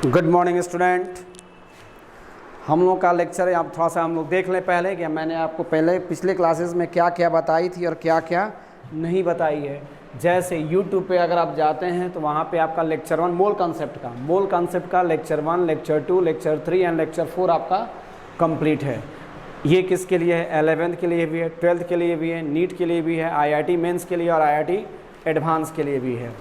Good morning student. हम लोग का लेक्चर है, आप थोड़ा सा हम लोग देख लें पहले कि मैंने आपको पहले पिछले क्लासेस में क्या क्या बताई थी और क्या क्या नहीं बताई है। जैसे YouTube पे अगर आप जाते हैं तो वहाँ पे आपका लेक्चर 1 मोल कॉन्सेप्ट का lecture 1, lecture 2, lecture 3 and lecture 4 आपका कंप्लीट है। ये किसके लिए है? 11th के लिए भी है, 12th के लिए भी है, नीट के लिए भी है, IIT मेंस के लिए और IIT एडवांस के लिए भी है।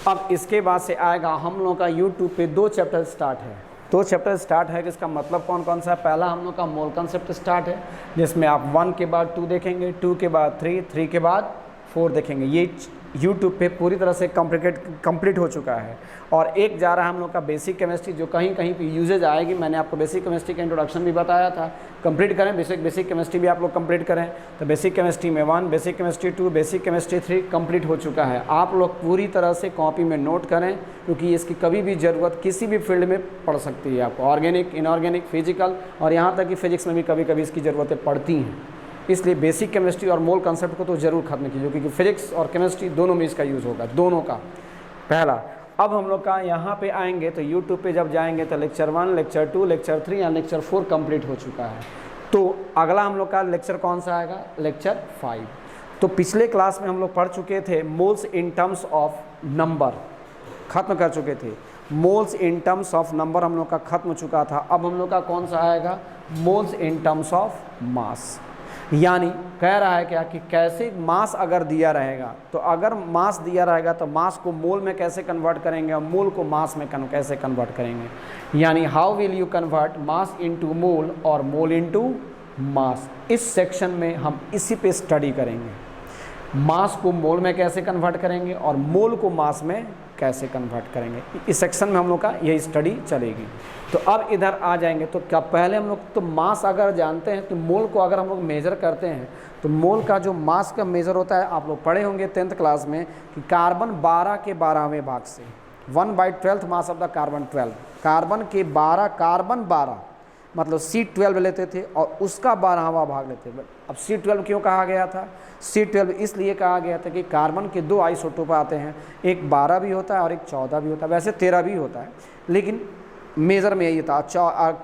अब इसके बाद से आएगा हम लोगों का YouTube पे 2 चैप्टर स्टार्ट है। 2 चैप्टर स्टार्ट है, इसका मतलब कौन कौन सा है? पहला हम लोग का मोल कॉन्सेप्ट स्टार्ट है, जिसमें आप 1 के बाद 2 देखेंगे, 2 के बाद 3, 3 के बाद 4 देखेंगे। ये YouTube पे पूरी तरह से कंप्लीट हो चुका है। और एक जा रहा है हम लोग का बेसिक केमिस्ट्री, जो कहीं कहीं पे यूजेज आएगी। मैंने आपको बेसिक केमिस्ट्री का इंट्रोडक्शन भी बताया था, कंप्लीट करें। बेसिक केमिस्ट्री भी आप लोग कंप्लीट करें। तो बेसिक केमिस्ट्री में 1, basic chemistry 2, basic chemistry 3 complete हो चुका है। आप लोग पूरी तरह से कॉपी में नोट करें, क्योंकि इसकी कभी भी ज़रूरत किसी भी फील्ड में पड़ सकती है आपको। ऑर्गेनिक, इनऑर्गेनिक, फिजिकल और यहाँ तक कि फिजिक्स में भी कभी कभी इसकी ज़रूरतें पड़ती हैं। इसलिए बेसिक केमिस्ट्री और मोल कॉन्सेप्ट को तो ज़रूर खत्म कीजिए, क्योंकि फिजिक्स और केमिस्ट्री दोनों में इसका यूज़ होगा, दोनों का। पहला, अब हम लोग का यहाँ पे आएंगे तो YouTube पे जब जाएंगे तो लेक्चर 1, लेक्चर 2, लेक्चर 3 या लेक्चर 4 कंप्लीट हो चुका है। तो अगला हम लोग का लेक्चर कौन सा आएगा? लेक्चर 5। तो पिछले क्लास में हम लोग पढ़ चुके थे moles in terms of number, खत्म कर चुके थे। Moles in terms of number हम लोग का खत्म हो चुका था। अब हम लोग का कौन सा आएगा? Moles in terms of mass. यानी कह रहा है क्या कि कैसे मास अगर दिया रहेगा, तो अगर मास दिया रहेगा तो मास को मोल में कैसे कन्वर्ट करेंगे और मोल को मास में कैसे कन्वर्ट करेंगे। यानी how will you convert mass into मोल और मोल इनटू मास। इस सेक्शन में हम इसी पे स्टडी करेंगे। मास को मोल में कैसे कन्वर्ट करेंगे और मोल को मास में कैसे कन्वर्ट करेंगे। इस सेक्शन में हम लोग का यही स्टडी चलेगी। तो अब इधर आ जाएंगे तो क्या पहले हम लोग तो मास अगर जानते हैं तो मोल को अगर हम लोग मेज़र करते हैं तो मोल का जो मास का मेज़र होता है, आप लोग पढ़े होंगे 10th क्लास में कि कार्बन 12 के 12वें भाग से 1/12 मास ऑफ द कार्बन 12। कार्बन के 12 मतलब C12 लेते थे और उसका 12वां भाग लेते थे। अब C12 क्यों कहा गया था? C12 इसलिए कहा गया था कि कार्बन के 2 आइसोटोप आते हैं, एक 12 भी होता है और एक 14 भी होता है, वैसे 13 भी होता है, लेकिन मेज़र में यही था।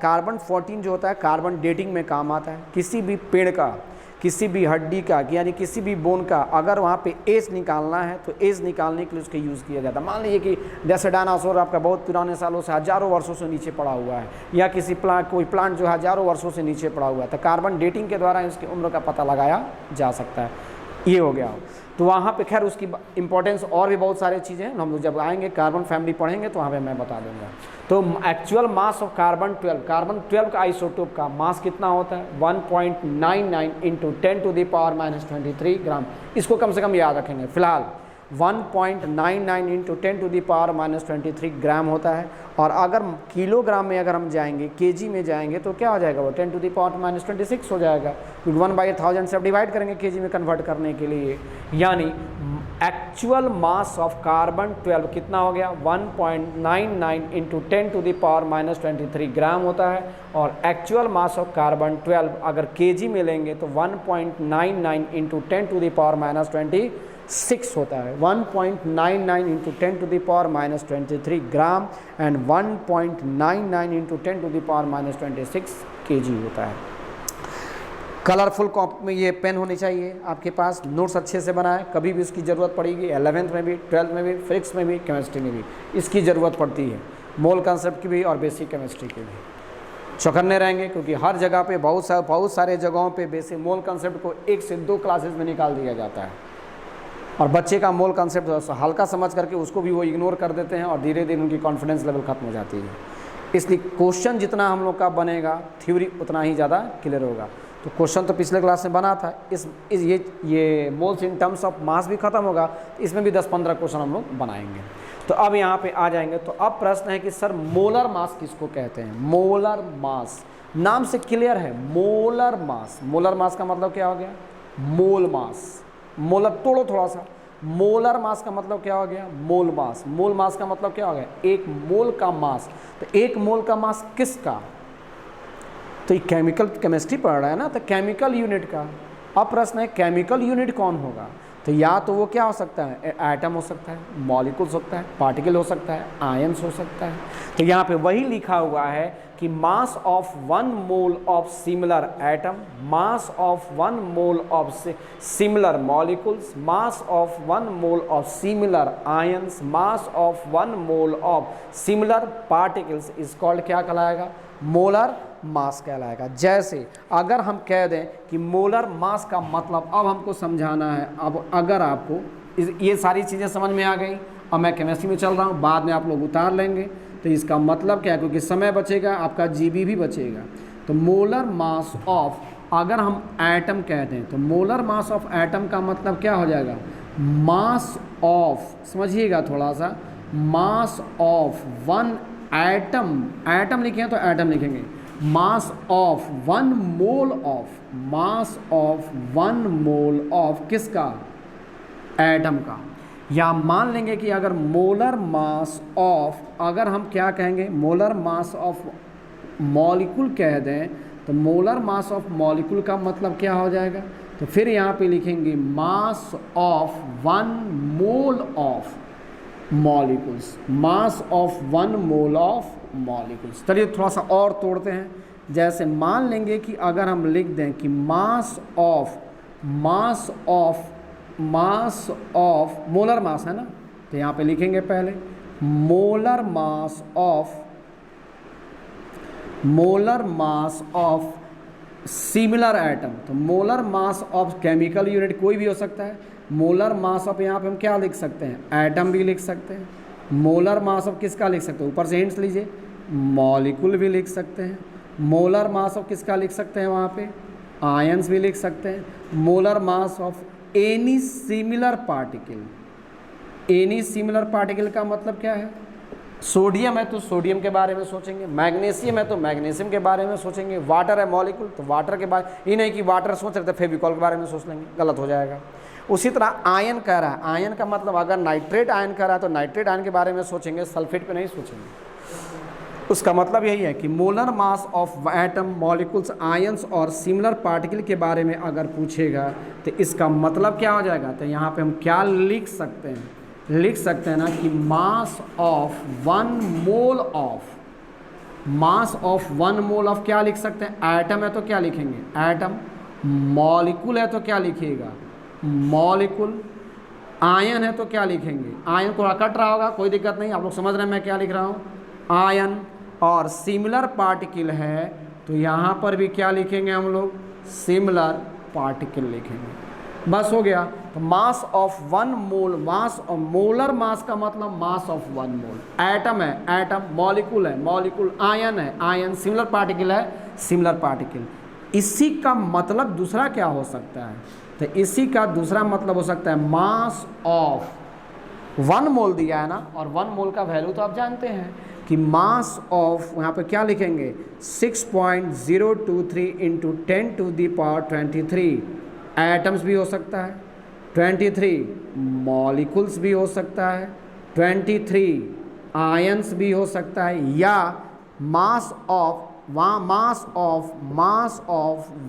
कार्बन 14 जो होता है कार्बन डेटिंग में काम आता है। किसी भी पेड़ का, किसी भी हड्डी का, यानी किसी भी बोन का अगर वहाँ पे एज निकालना है तो एज निकालने के लिए उसका यूज़ किया जाता है। मान लीजिए कि जैसे डायनासोर आपका बहुत पुराने सालों से, हज़ारों वर्षों से नीचे पड़ा हुआ है, या किसी कोई प्लांट जो हज़ारों वर्षों से नीचे पड़ा हुआ है, तो कार्बन डेटिंग के द्वारा उसकी उम्र का पता लगाया जा सकता है। ये हो गया। तो वहाँ पे खैर उसकी इम्पोर्टेंस और भी बहुत सारी चीज़ें हैं, हम लोग जब आएंगे कार्बन फैमिली पढ़ेंगे तो वहाँ पे मैं बता दूंगा। तो एक्चुअल मास ऑफ कार्बन 12 का आइसोटोप का मास कितना होता है? 1.99 इंटू 10⁻⁻23 ग्राम। इसको कम से कम याद रखेंगे। फिलहाल 1.99 इंटू 10⁻⁻23 ग्राम होता है। और अगर किलोग्राम में अगर हम जाएंगे, केजी में जाएंगे तो क्या हो जाएगा? वो 10⁻26 हो जाएगा, क्योंकि 1/1000 से आप डिवाइड करेंगे केजी में कन्वर्ट करने के लिए। यानी एक्चुअल मास ऑफ कार्बन 12 कितना हो गया? 1.99 इंटू 10⁻⁻23 ग्राम होता है। और एक्चुअल मास ऑफ कार्बन 12 अगर केजी में लेंगे तो 1.99 इंटू 10⁻⁻26 होता है। 1.99 into 10⁻⁻23 gram and 1.99 into 10⁻⁻26 KG होता है। कलरफुल कॉपी में ये पेन होनी चाहिए आपके पास, नोट्स अच्छे से बनाएं। कभी भी उसकी ज़रूरत पड़ेगी, 11th में भी, 12th में भी, फिजिक्स में भी, केमिस्ट्री में भी इसकी ज़रूरत पड़ती है, मोल कॉन्सेप्ट की भी और बेसिक केमिस्ट्री की भी। चौकन्ने रहेंगे, क्योंकि हर जगह पे बहुत सारे जगहों पे बेसिक मोल कॉन्सेप्ट को 1 से 2 क्लासेस में निकाल दिया जाता है, और बच्चे का मोल कॉन्सेप्ट हल्का समझ करके उसको भी वो इग्नोर कर देते हैं और धीरे धीरे उनकी कॉन्फिडेंस लेवल खत्म हो जाती है। इसलिए क्वेश्चन जितना हम लोग का बनेगा, थ्योरी उतना ही ज़्यादा क्लियर होगा। तो क्वेश्चन तो पिछले क्लास में बना था, ये moles in terms of mass भी खत्म होगा, इसमें भी 10-15 क्वेश्चन हम लोग बनाएंगे। तो अब यहाँ पे आ जाएंगे। तो अब प्रश्न है कि सर मोलर मास किसको कहते हैं? मोलर मास नाम से क्लियर है, मोलर मास। मोलर मास का मतलब क्या हो गया? मोल मास। मोलर तोड़ो थोड़ा सा, मोलर मास का मतलब क्या हो गया? मोल मास। मोल मास का मतलब क्या हो गया? 1 मोल का मास। तो 1 मोल का मास किसका? तो ये केमिकल केमिस्ट्री पढ़ रहा है ना, तो केमिकल यूनिट का। अब प्रश्न है केमिकल यूनिट कौन होगा? तो या तो वो क्या हो सकता है, एटम हो सकता है, मॉलिक्यूल्स हो सकता है, पार्टिकल हो सकता है, आयंस हो सकता है। तो यहाँ पे वही लिखा हुआ है कि मास of 1 mole of similar atom, mass of 1 mole of similar molecules, mass of 1 mole of similar ions, mass of 1 mole of similar particles is called क्या कहलाएगा, मोलर मास कहलाएगा। जैसे अगर हम कह दें कि मोलर मास का मतलब, अब हमको समझाना है, अब अगर आपको ये सारी चीज़ें समझ में आ गई, अब मैं केमिस्ट्री में चल रहा हूँ, बाद में आप लोग उतार लेंगे, तो इसका मतलब क्या है, क्योंकि समय बचेगा, आपका जीबी भी बचेगा। तो मोलर मास ऑफ, अगर हम एटम कहते हैं तो मोलर मास ऑफ एटम का मतलब क्या हो जाएगा, मास ऑफ, समझिएगा थोड़ा सा, मास ऑफ 1 एटम, एटम लिखे हैं तो एटम लिखेंगे, मास of 1 mole of, mass of 1 mole of किसका, एटम का। या मान लेंगे कि अगर मोलर मास ऑफ, अगर हम क्या कहेंगे, मोलर मास ऑफ मॉलिक्यूल कह दें तो मोलर मास ऑफ मॉलिक्यूल का मतलब क्या हो जाएगा, तो फिर यहाँ पे लिखेंगे मास of 1 mole of molecules, mass of 1 mole of molecules. चलिए थोड़ा सा और तोड़ते हैं। जैसे मान लेंगे कि अगर हम लिख दें कि मास ऑफ मोलर मास है ना, तो यहाँ पे लिखेंगे पहले molar mass of similar atom. तो molar mass of chemical unit कोई भी हो सकता है, मोलर मास ऑफ यहाँ पे हम क्या लिख सकते हैं, एटम भी लिख सकते हैं। मोलर मास ऑफ किसका लिख सकते हैं, ऊपर से हिंट्स लीजिए, मॉलिक्यूल भी लिख सकते हैं। मोलर मास ऑफ किसका लिख सकते हैं, वहाँ पे आयंस भी लिख सकते हैं। Molar mass of any similar particle, any similar particle का मतलब क्या है, सोडियम है तो सोडियम के बारे में सोचेंगे, मैग्नीशियम है तो मैग्नीशियम के बारे में सोचेंगे, वाटर है मॉलिक्यूल तो वाटर के बारे, ये नहीं कि वाटर सोच रहे थे फेविकॉल के बारे में सोच लेंगे, गलत हो जाएगा। उसी तरह आयन कह रहा है, आयन का मतलब अगर नाइट्रेट आयन कह रहा है तो नाइट्रेट आयन के बारे में सोचेंगे, सल्फेट पे नहीं सोचेंगे। उसका मतलब यही है कि molar mass of atom, molecules, ions और सिमिलर पार्टिकल के बारे में अगर पूछेगा तो इसका मतलब क्या हो जाएगा, तो यहाँ पे हम क्या लिख सकते हैं, लिख सकते हैं ना कि मास of 1 mole of, mass of 1 mole of क्या लिख सकते हैं, एटम है तो क्या लिखेंगे, एटम, मॉलिक्यूल है तो क्या लिखिएगा, मॉलिक्यूल, आयन है तो क्या लिखेंगे, आयन को कट रहा होगा कोई दिक्कत नहीं, आप लोग समझ रहे हैं मैं क्या लिख रहा हूँ, आयन। और सिमिलर पार्टिकल है तो यहाँ पर भी क्या लिखेंगे हम लोग, सिमिलर पार्टिकल लिखेंगे, बस हो गया। तो मास of 1 mole, mass of molar mass का मतलब मास ऑफ 1 मोल, एटम है एटम, मॉलिक्यूल है मॉलिक्यूल, आयन है आयन, सिमिलर पार्टिकल है सिमिलर पार्टिकल। इसी का मतलब दूसरा क्या हो सकता है, तो इसी का दूसरा मतलब हो सकता है मास ऑफ 1 मोल दिया है ना, और 1 मोल का वैल्यू तो आप जानते हैं कि मास ऑफ, यहाँ पे क्या लिखेंगे 6.023 इंटू 10⁻23 एटम्स भी हो सकता है, 23 मॉलिक्यूल्स भी हो सकता है, 23 आयंस भी हो सकता है, या मास ऑफ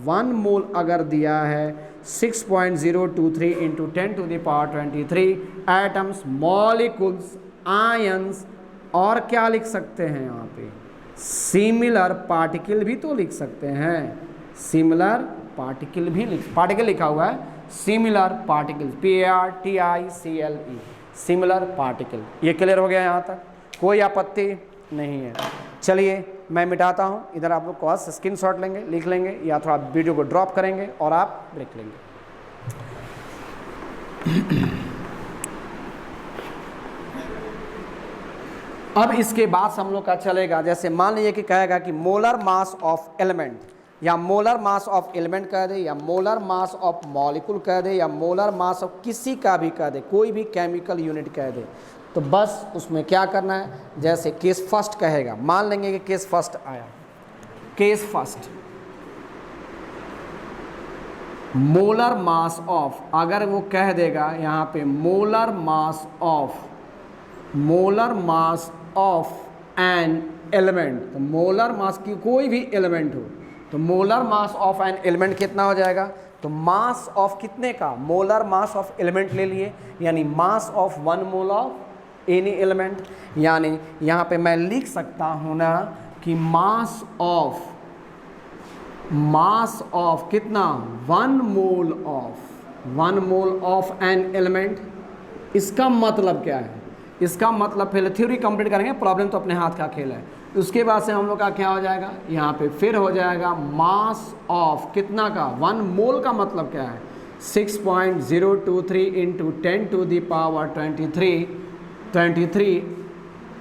1 मोल अगर दिया है 6.023 इंटू 10⁻23 एटम्स, मॉलिक्यूल्स, आयंस, और क्या लिख सकते हैं यहाँ पे, सिमिलर पार्टिकल भी तो लिख सकते हैं, सिमिलर पार्टिकल भी पार्टिकल लिखा हुआ है, similar particle, PARTICLE, similar particle. ये क्लियर हो गया यहाँ तक, कोई आपत्ति नहीं है। चलिए मैं मिटाता हूँ, इधर आप लोग को स्क्रीनशॉट लेंगे, लिख लेंगे, या थोड़ा वीडियो को ड्रॉप करेंगे और आप ब्रेक लेंगे। अब इसके बाद हम लोग का चलेगा, जैसे मान लीजिए कि कहेगा कि मोलर मास ऑफ एलिमेंट, या मोलर मास ऑफ एलिमेंट कह दे, या मोलर मास ऑफ मॉलिक्यूल कह दे, या मोलर मास ऑफ किसी का भी कह दे, कोई भी केमिकल यूनिट कह दे, तो बस उसमें क्या करना है, जैसे केस फर्स्ट कहेगा, मान लेंगे कि केस फर्स्ट आया, case first molar mass of, अगर वो कह देगा यहाँ पे molar mass of an element, तो मोलर मास की कोई भी एलिमेंट हो तो molar mass of an element कितना हो जाएगा, तो मास ऑफ कितने का, मोलर मास ऑफ एलिमेंट ले लिए, यानी mass of 1 mole of any element. यानी यहाँ पे मैं लिख सकता हूँ ना कि मास ऑफ कितना, 1 मोल ऑफ एन एलिमेंट। इसका मतलब क्या है, इसका मतलब पहले थ्योरी कंप्लीट करेंगे, प्रॉब्लम तो अपने हाथ का खेल है। उसके बाद से हम लोग का क्या हो जाएगा, यहाँ पे फिर हो जाएगा मास ऑफ कितना का, 1 मोल का मतलब क्या है, 6.023 into 10 to the power 23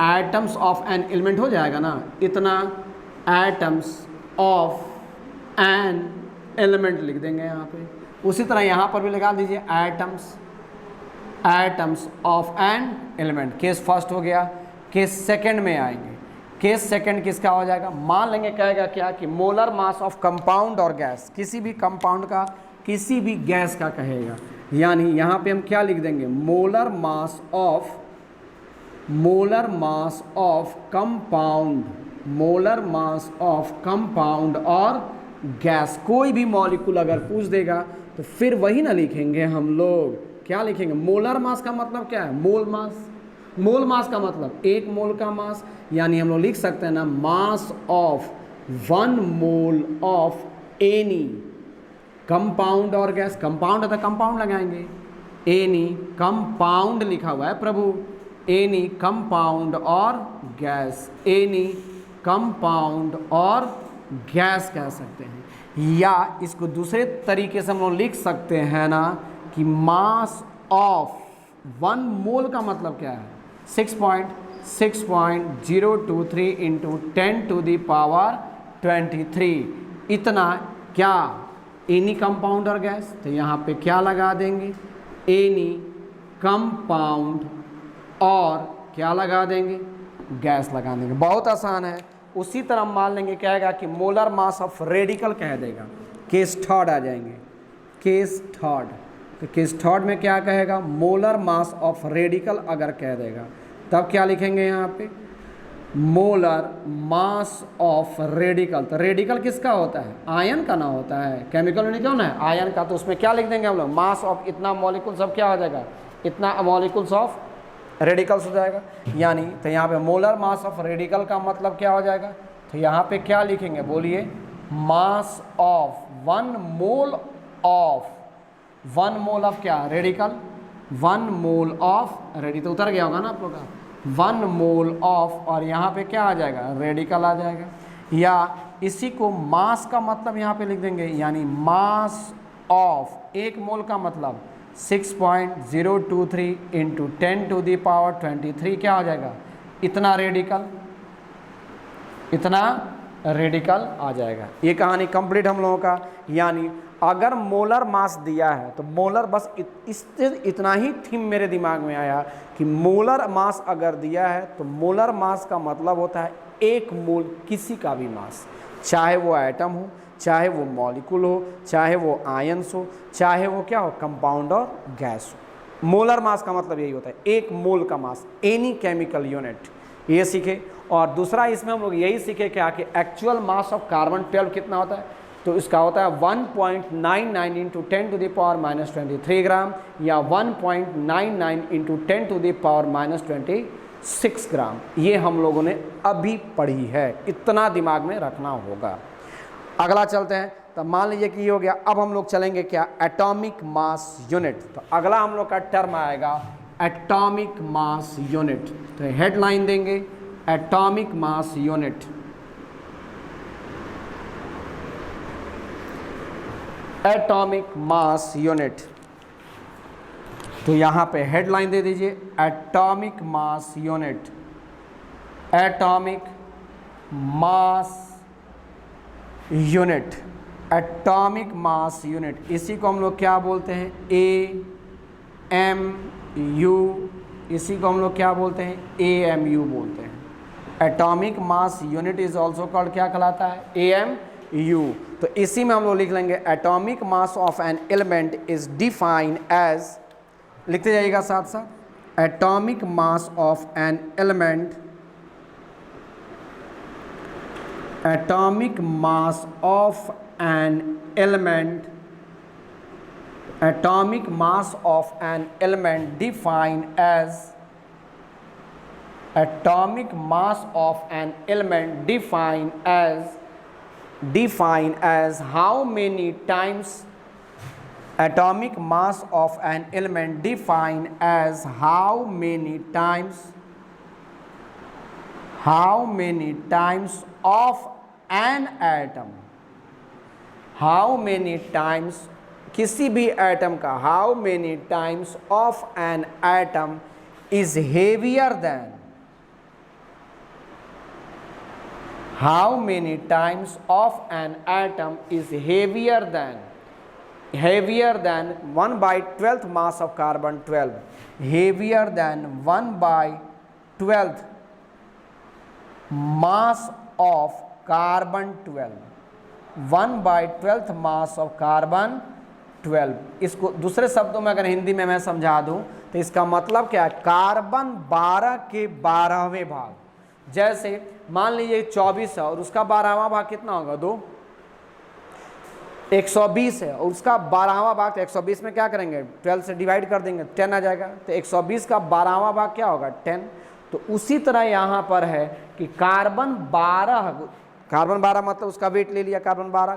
atoms of an element हो जाएगा ना, इतना एटम्स ऑफ एन एलिमेंट लिख देंगे यहाँ पे। उसी तरह यहाँ पर भी लगा दीजिए atoms of an element. Case first हो गया, केस सेकंड में आएंगे। केस सेकंड किसका हो जाएगा, मान लेंगे कहेगा क्या कि मोलर मास ऑफ कंपाउंड और गैस, किसी भी कंपाउंड का किसी भी गैस का कहेगा। यानी यहाँ पे हम क्या लिख देंगे, मोलर मास ऑफ कंपाउंड और गैस। कोई भी मॉलिक्यूल अगर पूछ देगा तो फिर वही ना लिखेंगे हम लोग, क्या लिखेंगे, मोलर मास का मतलब क्या है, मोल मास का मतलब 1 मोल का मास। यानी हम लोग लिख सकते हैं ना, मास of 1 mole of any compound और गैस। कंपाउंड है तो कंपाउंड लगाएंगे, एनी कंपाउंड लिखा हुआ है प्रभु, एनी कंपाउंड और गैस, एनी कंपाउंड और गैस कह सकते हैं। या इसको दूसरे तरीके से हम लोग लिख सकते हैं ना कि मास ऑफ 1 मोल का मतलब क्या है, 6.023 इंटू 10 टू द पावर 23, इतना क्या, एनी कंपाउंड और गैस। तो यहाँ पे क्या लगा देंगे, एनी कंपाउंड और क्या लगा देंगे, गैस लगा देंगे। बहुत आसान है। उसी तरह मान लेंगे क्या आएगा कि मोलर मास ऑफ रेडिकल कह देगा। केस थर्ड आ जाएंगे, केस थर्ड। तो केस थर्ड में क्या कहेगा, मोलर मास ऑफ रेडिकल अगर कह देगा तब क्या लिखेंगे यहाँ पे, मोलर मास ऑफ रेडिकल। तो रेडिकल किसका होता है, आयन का ना होता है, केमिकल यूनिट कौन है, आयन का। तो उसमें क्या लिख देंगे हम लोग, मास ऑफ इतना मॉलिक्यूल सब क्या हो जाएगा, इतना मॉलिक्यूल्स ऑफ रेडिकल्स हो जाएगा। यानी तो यहाँ पे मोलर मास ऑफ रेडिकल का मतलब क्या हो जाएगा, तो यहाँ पे क्या लिखेंगे बोलिए, मास ऑफ 1 मोल ऑफ क्या, रेडिकल, 1 मोल ऑफ रेडी, तो उतर गया होगा ना आप लोग का, 1 मोल ऑफ, और यहाँ पे क्या आ जाएगा, रेडिकल आ जाएगा। या इसी को मास का मतलब यहाँ पे लिख देंगे, यानी मास ऑफ 1 मोल का मतलब 6.023 इंटू 10 टू द पावर 23 क्या हो जाएगा, इतना रेडिकल आ जाएगा। ये कहानी कंप्लीट हम लोगों का। यानी अगर मोलर मास दिया है तो मोलर, बस इतना ही थीम मेरे दिमाग में आया कि मोलर मास अगर दिया है तो मोलर मास का मतलब होता है 1 मोल किसी का भी मास, चाहे वो एटम हो, चाहे वो मॉलिक्यूल हो, चाहे वो आयंस हो, चाहे वो क्या हो, कंपाउंड और गैस हो। मोलर मास का मतलब यही होता है 1 मोल का मास, एनी केमिकल यूनिट, ये सीखे। और दूसरा इसमें हम लोग यही सीखे क्या कि एक्चुअल मास ऑफ कार्बन 12 कितना होता है, तो इसका होता है 1.99 इंटू 10 टू द पावर -23 ग्राम, या 1.99 इंटू 10 टू द पावर -26 ग्राम। ये हम लोगों ने अभी पढ़ी है, इतना दिमाग में रखना होगा। अगला चलते हैं। तो मान लीजिए कि ये हो गया। अब हम लोग चलेंगे क्या, एटॉमिक मास यूनिट। तो अगला हम लोग का टर्म आएगा एटॉमिक मास यूनिट। तो हेडलाइन देंगे atomic mass unit. Atomic mass unit, तो यहाँ पे हेडलाइन दे दीजिए atomic mass unit, atomic mass unit, atomic mass unit. इसी को हम लोग क्या बोलते हैं, AMU, इसी को हम लोग क्या बोलते हैं, AMU बोलते हैं। Atomic mass unit is also called क्या कहलाता है, AMU। तो इसी में हम लोग लिख लेंगे atomic mass of an element is defined as, लिखते जाइएगा साथ साथ, atomic mass of an element, atomic mass of an element atomic mass of an element defined as atomic mass of an element defined as how many times atomic mass of an element defined as how many times of an atom, how many times किसी भी atom का how many times of an atom is heavier than, how many times of an atom is heavier than 1 by 12th mass of carbon 12, heavier than 1 by 12th mass of carbon 12, 1 by 12th mass of carbon 12। इसको दूसरे शब्दों में अगर हिंदी में मैं समझा दूं तो इसका मतलब क्या है, कार्बन 12 के 12वें भाग। जैसे मान लीजिए 24 है और उसका 12वां भाग कितना होगा, 2, 120 है और उसका 12वां भाग, तो 120 में क्या करेंगे, 12 से डिवाइड कर देंगे, 10 आ जाएगा। तो 120 का 12वां भाग क्या होगा, 10। तो उसी तरह यहाँ पर है कि कार्बन 12 मतलब उसका वेट ले लिया, कार्बन 12,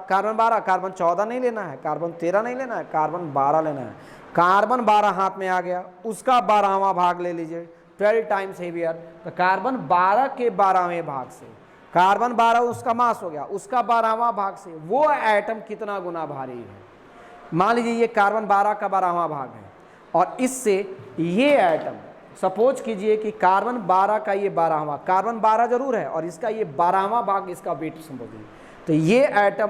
कार्बन 14 नहीं लेना है, कार्बन 13 नहीं लेना है, कार्बन 12 लेना है। कार्बन 12 हाथ में आ गया, उसका 12वां भाग ले लीजिए, 12 टाइम्स हेवियर। तो कार्बन 12 के 12वें भाग से, कार्बन 12 उसका मास हो गया, उसका 12वां भाग से वो एटम कितना गुना भारी है। मान लीजिए ये कार्बन 12 का 12वां भाग है और इससे ये एटम, सपोज कीजिए कि कार्बन 12 का ये 12वां, कार्बन 12 जरूर है और इसका ये 12वां भाग इसका वेट समझिए। तो ये एटम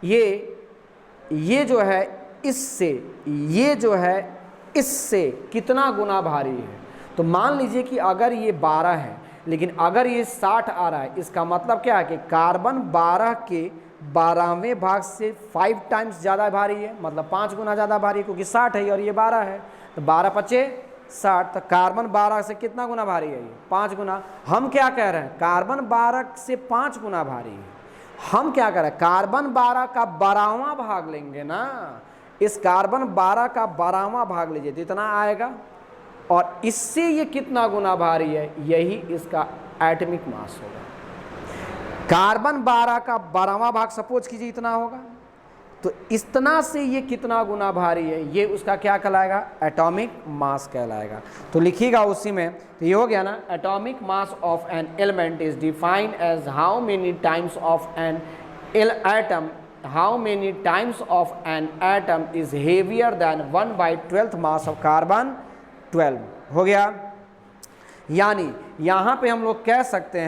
ये जो है इससे, ये जो है इससे कितना गुना भारी है। तो मान लीजिए कि अगर ये 12 है लेकिन अगर ये 60 आ रहा है, इसका मतलब क्या है कि कार्बन 12 के 12वें भाग से 5 टाइम्स ज़्यादा भारी है, मतलब 5 गुना ज़्यादा भारी है, क्योंकि 60 है और ये 12 है। तो 12 पचे 60, तो कार्बन 12 से कितना गुना भारी है, ये 5 गुना। हम क्या कह रहे हैं, कार्बन 12 से 5 गुना भारी है। हम क्या कह रहे हैं, कार्बन 12 का 12वां भाग लेंगे ना, इस कार्बन 12 का 12वां भाग लीजिए तो इतना आएगा, और इससे ये कितना गुना भारी है, यही इसका एटॉमिक मास होगा। कार्बन 12 का 12वां भाग सपोज कीजिए इतना होगा, तो इतना से ये कितना गुना भारी है, ये उसका क्या कहलाएगा, एटॉमिक मास कहलाएगा। तो लिखिएगा उसी में, तो ये हो गया ना, atomic mass of an element is defined as how many times of an atom, how many times of an atom is heavier than 1 by 12th mass of carbon 12। हो गया। यानी यहाँ पे हम लोग कह सकते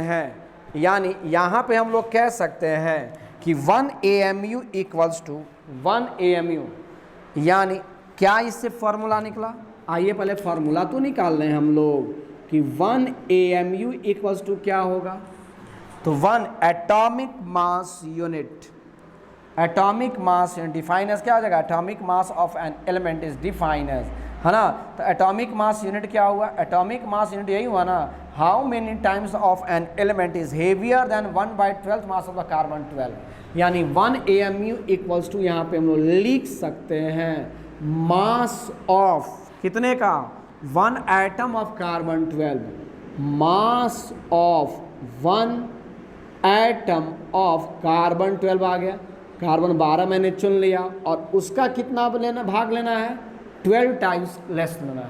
हैं, कि 1 AMU इक्वल्स टू 1 AMU, यानी क्या इससे फॉर्मूला निकला। आइए पहले फॉर्मूला तो निकाल रहे हैं हम लोग कि 1 AMU इक्वल्स टू क्या होगा। तो 1 atomic mass unit, atomic mass define as क्या हो जाएगा, atomic mass of an element is define as, है ना। तो एटॉमिक मास यूनिट क्या हुआ, एटॉमिक मास यूनिट यही हुआ ना, how many times of an element is heavier than 1 by 12th mass of the carbon 12। यानी 1 AMU इक्वल्स टू, यहाँ पे हम लोग लिख सकते हैं मास ऑफ कितने का, 1 atom of carbon 12, mass of 1 atom of carbon 12 आ गया। कार्बन 12 मैंने चुन लिया और उसका कितना लेना, भाग लेना है, 12 टाइम्स लेस लेना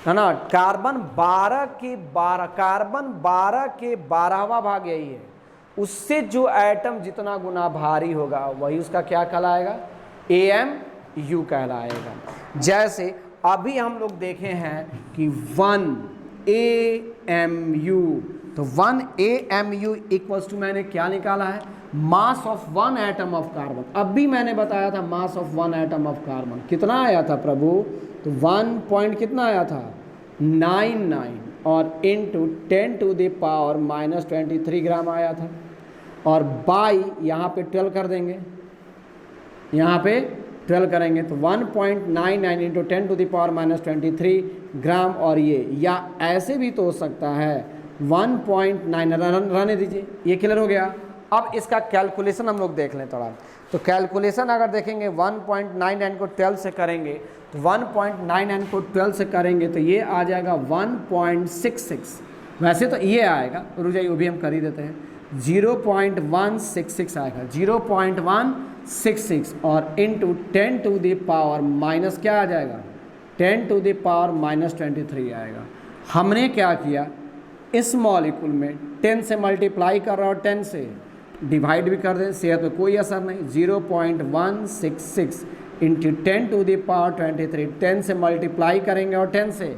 है ना। कार्बन 12 के 12वां भाग यही है, उससे जो एटम जितना गुना भारी होगा वही उसका क्या कहलाएगा, AMU कहलाएगा। जैसे अभी हम लोग देखे हैं कि 1 AMU, तो 1 AMU इक्वल्स टू मैंने क्या निकाला है, मास ऑफ 1 एटम ऑफ कार्बन। अब भी मैंने बताया था मास ऑफ 1 एटम ऑफ कार्बन कितना आया था प्रभु, तो 1 पॉइंट कितना आया था, 99 और इंटू 10 to the power -23 ग्राम आया था, और बाई यहाँ पे 12 कर देंगे, यहाँ पे 12 करेंगे तो 1.99 इंटू 10 to the power -23 ग्राम। और ये या ऐसे भी तो हो सकता है 1.9, रहने दीजिए, ये क्लियर हो गया। अब इसका कैलकुलेशन हम लोग देख लें थोड़ा। तो कैलकुलेशन अगर देखेंगे 1.99 को 12 से करेंगे तो 1.99 को 12 से करेंगे तो ये आ जाएगा 1.66। वैसे तो ये आएगा, रुक जाइए वो भी हम कर ही देते हैं, 0.166 आएगा, 0.166 और into 10 to the power minus क्या आ जाएगा, 10 टू द पावर माइनस 23 आएगा। हमने क्या किया, इस मॉलिक्यूल में 10 से मल्टीप्लाई कर रहा और 10 से डिवाइड भी कर दें, सेहत पे कोई असर नहीं। 0.166 इंटू 10 टू द पावर 23, 10 से मल्टीप्लाई करेंगे और 10 से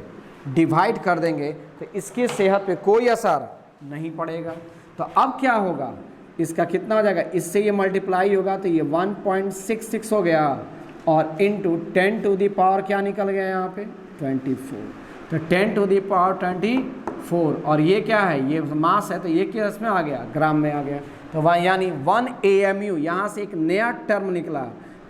डिवाइड कर देंगे तो इसकी सेहत पे कोई असर नहीं पड़ेगा। तो अब क्या होगा, इसका कितना हो जाएगा, इससे ये मल्टीप्लाई होगा तो ये 1.66 हो गया और इंटू 10 टू द पावर क्या निकल गया यहाँ पे 24, तो 10 टू द पावर 24 और ये क्या है, ये मास है तो ये किस में आ गया, ग्राम में आ गया। तो वह यानी 1 AMU, यहाँ से एक नया टर्म निकला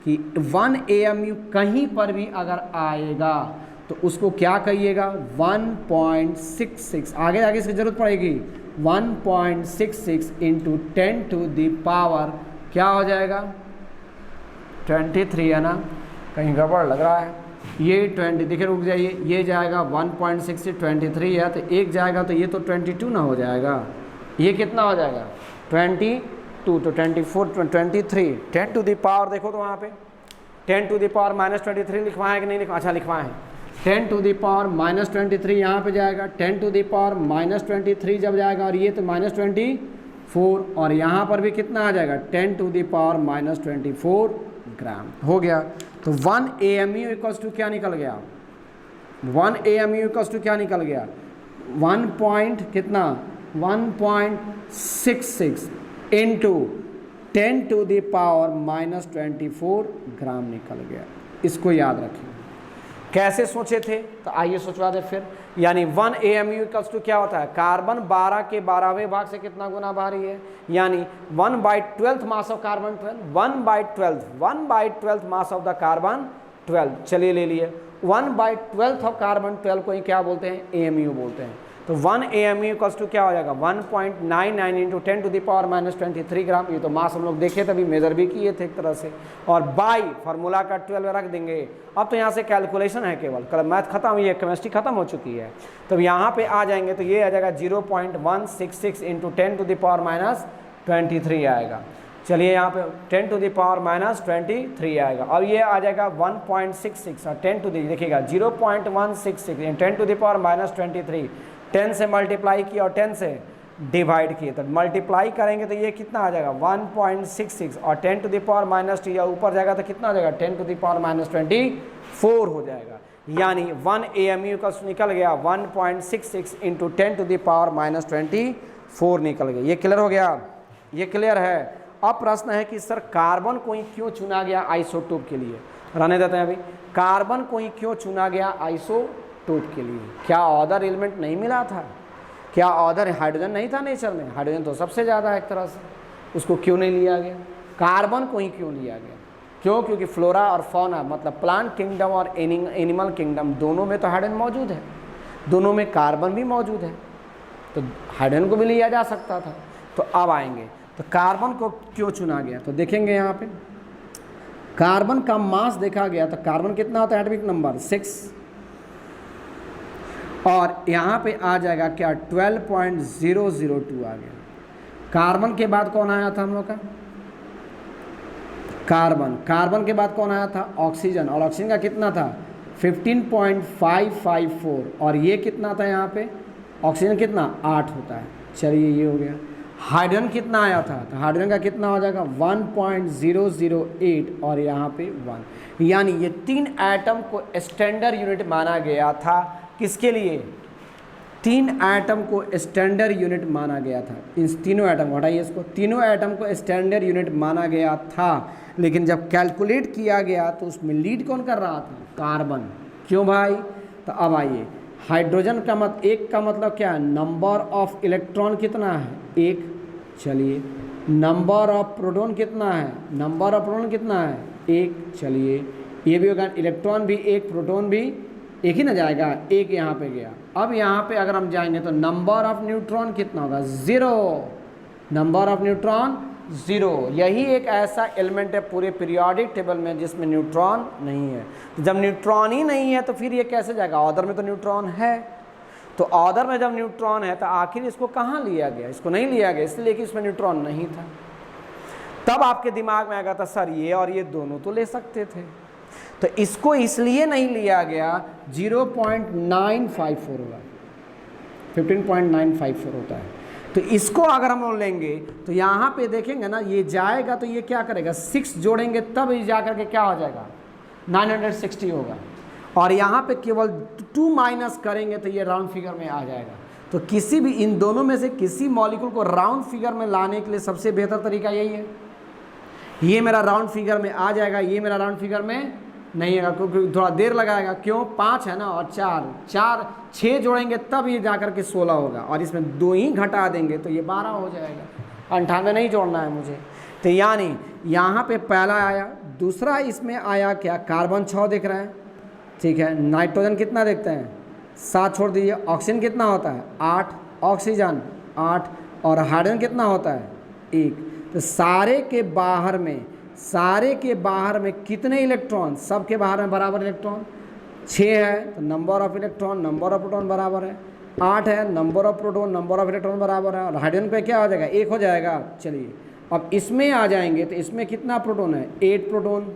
कि 1 AMU कहीं पर भी अगर आएगा तो उसको क्या कहिएगा 1.66, आगे आगे इसकी ज़रूरत पड़ेगी, 1.66 इंटू 10 टू द पावर क्या हो जाएगा 23 है ना, कहीं गड़बड़ लग रहा है, ये 20 देखिए रुक जाइए, ये जाएगा 1.66 23 है तो एक जाएगा तो ये तो 22 ना हो जाएगा, ये कितना हो जाएगा 22, तो 24 23, 10 टू द पावर देखो तो वहाँ पे 10 टू द पावर माइनस 23 लिखवाएं कि नहीं लिखवा, अच्छा लिखवाएं, 10 टू द पावर माइनस 23 यहाँ पे जाएगा, 10 टू द पावर माइनस 23 जब जाएगा और ये तो माइनस 24 और यहाँ पर भी कितना आ जाएगा 10 टू द पावर माइनस 24 ग्राम हो गया। तो 1 AMU इक्वल्स टू क्या निकल गया, 1 AMU इक्वल्स टू क्या निकल गया 1 पॉइंट कितना 1.66 into 10 to the power minus 24 gram निकल गया। इसको याद रखें, कैसे सोचे थे तो आइए सोचवा दें फिर। यानी 1 AMU इक्वल्स टू क्या होता है, कार्बन 12 के 12वें भाग से कितना गुना भारी है, यानी 1/12 मास of carbon 12, 1/12 mass of the carbon 12। चलिए ले लिए 1/12 ऑफ कार्बन 12 को ही क्या बोलते हैं, AMU बोलते हैं। तो 1 AMU इक्वल्स टू क्या हो जाएगा 1.99 into 10 to the power minus 23 gram. ये तो मास हम लोग देखे तभी मेजर भी किए थे एक तरह से, और बाई फार्मूला का 12 रख देंगे। अब तो यहाँ से कैलकुलेशन है, केवल मैथ खत्म, ये केमिस्ट्री खत्म हो चुकी है। तो यहाँ पे आ जाएंगे तो ये आ जाएगा 0.166 into 10 to the power minus 23 आएगा। चलिए यहाँ पे 10 टू द पावर माइनस 23 आएगा और ये आ जाएगा 1.66 और 10 टू द देखिएगा 0.166 10 टू द पावर माइनस 23, 10 से मल्टीप्लाई किया और 10 से डिवाइड किए तो मल्टीप्लाई करेंगे तो ये कितना आ जाएगा 1.66 और 10 टू द पावर माइनस 2 या ऊपर जाएगा तो कितना हो जाएगा 10 टू द पावर माइनस 24 हो जाएगा। यानी 1 AMU का निकल गया 1.66 into 10 to the power minus 24 निकल गया। ये क्लियर हो गया, ये क्लियर है। अब प्रश्न है कि सर कार्बन को ही क्यों चुना गया आइसोटोप के लिए, रहने देते हैं अभी। कार्बन को ही क्यों चुना गया आइसोटोप के लिए, क्या अदर एलिमेंट नहीं मिला था, क्या अदर हाइड्रोजन नहीं था नेचर में, हाइड्रोजन तो सबसे ज़्यादा है एक तरह से, उसको क्यों नहीं लिया गया, कार्बन को ही क्यों लिया गया, क्यों, क्योंकि फ्लोरा और फौना मतलब प्लांट किंगडम और एनिमल किंगडम दोनों में तो हाइड्रोजन मौजूद है, दोनों में कार्बन भी मौजूद है, तो हाइड्रोजन को भी लिया जा सकता था। तो अब आएंगे तो कार्बन को क्यों चुना गया, तो देखेंगे यहाँ पे कार्बन का मास देखा गया तो कार्बन कितना होता है एटॉमिक नंबर 6 और यहाँ पे आ जाएगा क्या 12.002 आ गया। कार्बन के बाद कौन आया था हम लोग का, कार्बन के बाद कौन आया था ऑक्सीजन, और ऑक्सीजन का कितना था 15.554 और ये कितना था यहाँ पे ऑक्सीजन कितना 8 होता है। चलिए ये हो गया। हाइड्रोजन कितना आया था, तो हाइड्रोजन का कितना हो जाएगा 1.008 और यहाँ पे 1, यानी ये 3 एटम को स्टैंडर्ड यूनिट माना गया था। किसके लिए, 3 एटम को स्टैंडर्ड यूनिट माना गया था। इन तीनों एटम हटाइए इसको, तीनों एटम को स्टैंडर्ड यूनिट माना गया था, लेकिन जब कैलकुलेट किया गया तो उसमें लीड कौन कर रहा था, कार्बन। क्यों भाई, तो अब आइए हाइड्रोजन का एक का मतलब क्या है, नंबर ऑफ इलेक्ट्रॉन कितना है 1, चलिए नंबर ऑफ प्रोटॉन कितना है, नंबर ऑफ प्रोटॉन कितना है 1, चलिए ये भी होगा, इलेक्ट्रॉन भी 1 प्रोटॉन भी एक ही ना जाएगा, 1 यहाँ पे गया। अब यहाँ पे अगर हम जाएंगे तो नंबर ऑफ न्यूट्रॉन कितना होगा 0, नंबर ऑफ न्यूट्रॉन 0। यही एक ऐसा एलिमेंट है पूरे पीरियोडिक टेबल में जिसमें न्यूट्रॉन नहीं है। तो जब न्यूट्रॉन ही नहीं है तो फिर ये कैसे जाएगा? ऑर्डर में तो न्यूट्रॉन है, तो ऑर्डर में जब न्यूट्रॉन है तो आखिर इसको कहाँ लिया गया? इसको नहीं लिया गया, इसलिए कि इसमें न्यूट्रॉन नहीं था। तब आपके दिमाग में आएगा था सर ये और ये दोनों तो ले सकते थे, तो इसको इसलिए नहीं लिया गया। 0.954 होगा, 15.954 होता है। तो इसको अगर हम लोग लेंगे तो यहाँ पे देखेंगे ना, ये जाएगा तो ये क्या करेगा? 6 जोड़ेंगे तब ये जा करके क्या हो जाएगा? 960 होगा। और यहाँ पे केवल 2 माइनस करेंगे तो ये राउंड फिगर में आ जाएगा। तो किसी भी इन दोनों में से किसी मॉलिक्यूल को राउंड फिगर में लाने के लिए सबसे बेहतर तरीका यही है। ये मेरा राउंड फिगर में आ जाएगा, ये मेरा राउंड फिगर में नहीं आएगा क्योंकि थोड़ा देर लगाएगा। क्यों? 5 है ना, और 6 जोड़ेंगे तब ये जाकर के 16 होगा, और इसमें 2 ही घटा देंगे तो ये 12 हो जाएगा। 98 नहीं जोड़ना है मुझे। तो यानी यहाँ पे पहला आया, दूसरा इसमें आया क्या? कार्बन 6 दिख रहा है, ठीक है। नाइट्रोजन कितना देखते हैं? 7 छोड़ दीजिए। ऑक्सीजन कितना होता है? 8। ऑक्सीजन 8, और हाइड्रोजन कितना होता है? 1। तो सारे के बाहर में कितने इलेक्ट्रॉन? सबके बाहर में बराबर इलेक्ट्रॉन 6 है, तो number of electron number of proton बराबर है। 8 है, number of proton number of electron बराबर है। और हाइड्रोजन पे क्या हो जाएगा? 1 हो जाएगा। चलिए अब इसमें आ जाएंगे तो इसमें कितना प्रोटॉन है? 8 प्रोटॉन।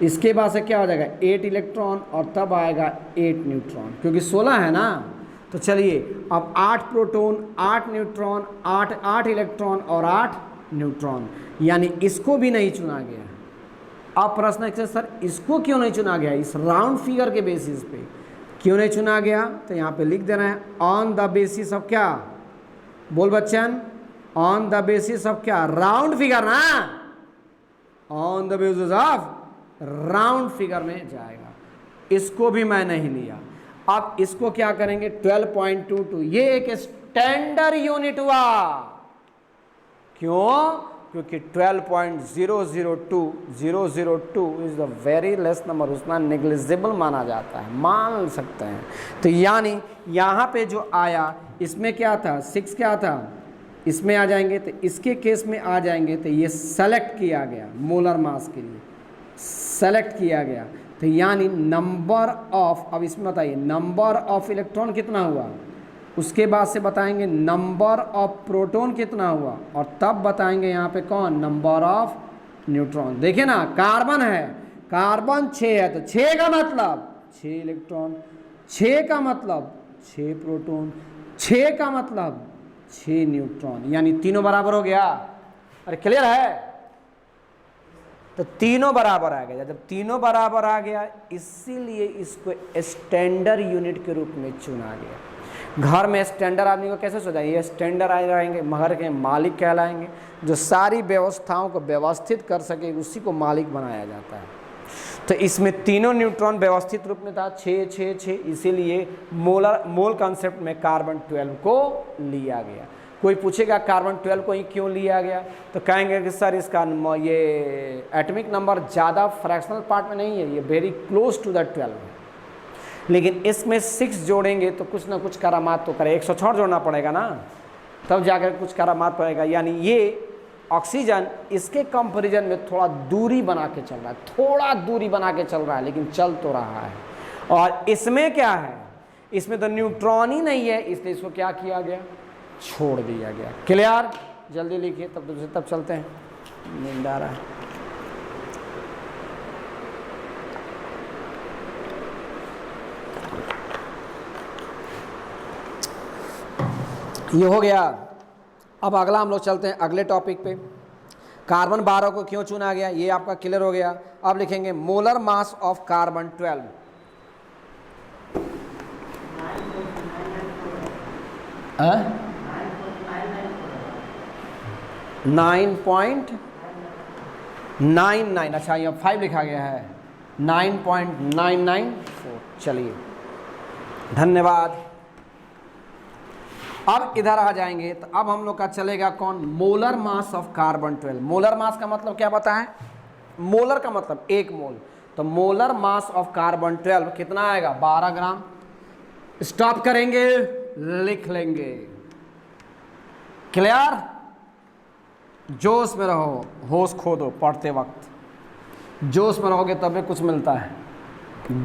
इसके बाद से क्या हो जाएगा? 8 इलेक्ट्रॉन, और तब आएगा 8 न्यूट्रॉन, क्योंकि 16 है ना। तो चलिए अब 8 प्रोटॉन 8 न्यूट्रॉन 8 इलेक्ट्रॉन और 8 न्यूट्रॉन, यानी इसको भी नहीं चुना गया। अब प्रश्न है सर इसको क्यों नहीं चुना गया? इस राउंड फिगर के बेसिस पे क्यों नहीं चुना गया? तो यहाँ पे लिख देना है ऑन द बेसिस ऑफ क्या? बोल Bachchan, on the basis of क्या? राउंड फिगर ना, on the basis of round figure में जाएगा। इसको भी मैं नहीं लिया। अब इसको क्या करेंगे? 12.22, ये एक स्टैंडर्ड यूनिट हुआ। क्यों? क्योंकि 12.002 is the very less number, उतना नेग्लिजिबल माना जाता है, मान सकते हैं। तो यानी यहाँ पे जो आया इसमें क्या था? 6 क्या था? इसमें आ जाएंगे तो इसके केस में आ जाएंगे तो ये सेलेक्ट किया गया, मोलर मास के लिए सेलेक्ट किया गया। तो यानी नंबर ऑफ, अब इसमें बताइए नंबर ऑफ इलेक्ट्रॉन कितना हुआ, उसके बाद से बताएंगे नंबर ऑफ प्रोटॉन कितना हुआ, और तब बताएंगे यहाँ पे कौन? Number of neutron. देखिए ना, कार्बन है, कार्बन 6 है, तो 6 का मतलब 6 इलेक्ट्रॉन, 6 का मतलब 6 प्रोटॉन, 6 का मतलब 6 न्यूट्रॉन, यानी तीनों बराबर हो गया। अरे क्लियर है? तो तीनों बराबर आ गया। जब तीनों बराबर आ गया, इसीलिए इसको स्टैंडर्ड यूनिट के रूप में चुना गया। घर में स्टैंडर्ड आदमी को कैसे सोचा? ये स्टैंडर्ड आ जाएंगे, घर के मालिक कहलाएंगे, जो सारी व्यवस्थाओं को व्यवस्थित कर सके उसी को मालिक बनाया जाता है। तो इसमें तीनों न्यूट्रॉन व्यवस्थित रूप में था, 6 6 6, इसीलिए मोल कॉन्सेप्ट में कार्बन 12 को लिया गया। कोई पूछेगा कार्बन 12 को ही क्यों लिया गया, तो कहेंगे कि सर इसका ये एटॉमिक नंबर ज़्यादा फ्रैक्शनल पार्ट में नहीं है, ये वेरी क्लोज टू द 12 है, लेकिन इसमें 6 जोड़ेंगे तो कुछ ना कुछ करामात तो करे। 106 जोड़ना पड़ेगा ना, तब जाकर कुछ करामात पड़ेगा। यानी ये ऑक्सीजन इसके कंपैरिजन में थोड़ा दूरी बना के चल रहा है, थोड़ा दूरी बना के चल रहा है, लेकिन चल तो रहा है। और इसमें क्या है? इसमें तो न्यूट्रॉन ही नहीं है, इसलिए इसको क्या किया गया? छोड़ दिया गया। क्लियर? जल्दी लिखिए, तब चलते हैं, नींद आ रहा है। ये हो गया। अब अगला हम लोग चलते हैं अगले टॉपिक पे। कार्बन 12 को क्यों चुना गया, ये आपका क्लियर हो गया। अब लिखेंगे मोलर मास ऑफ कार्बन 12। हाँ? 9.99, अच्छा यहाँ 5 लिखा गया है, 9.994। चलिए धन्यवाद। अब इधर आ जाएंगे तो अब हम लोग का चलेगा कौन? Molar mass of carbon 12। Molar mass का मतलब क्या बताएं? मोलर का मतलब 1 मोल। तो मोलर मास ऑफ कार्बन 12 कितना आएगा? 12 ग्राम। स्टॉप करेंगे, लिख लेंगे। क्लियर? जोश में रहो, होश खो दो पढ़ते वक्त, जोश में रहोगे तभी कुछ मिलता है।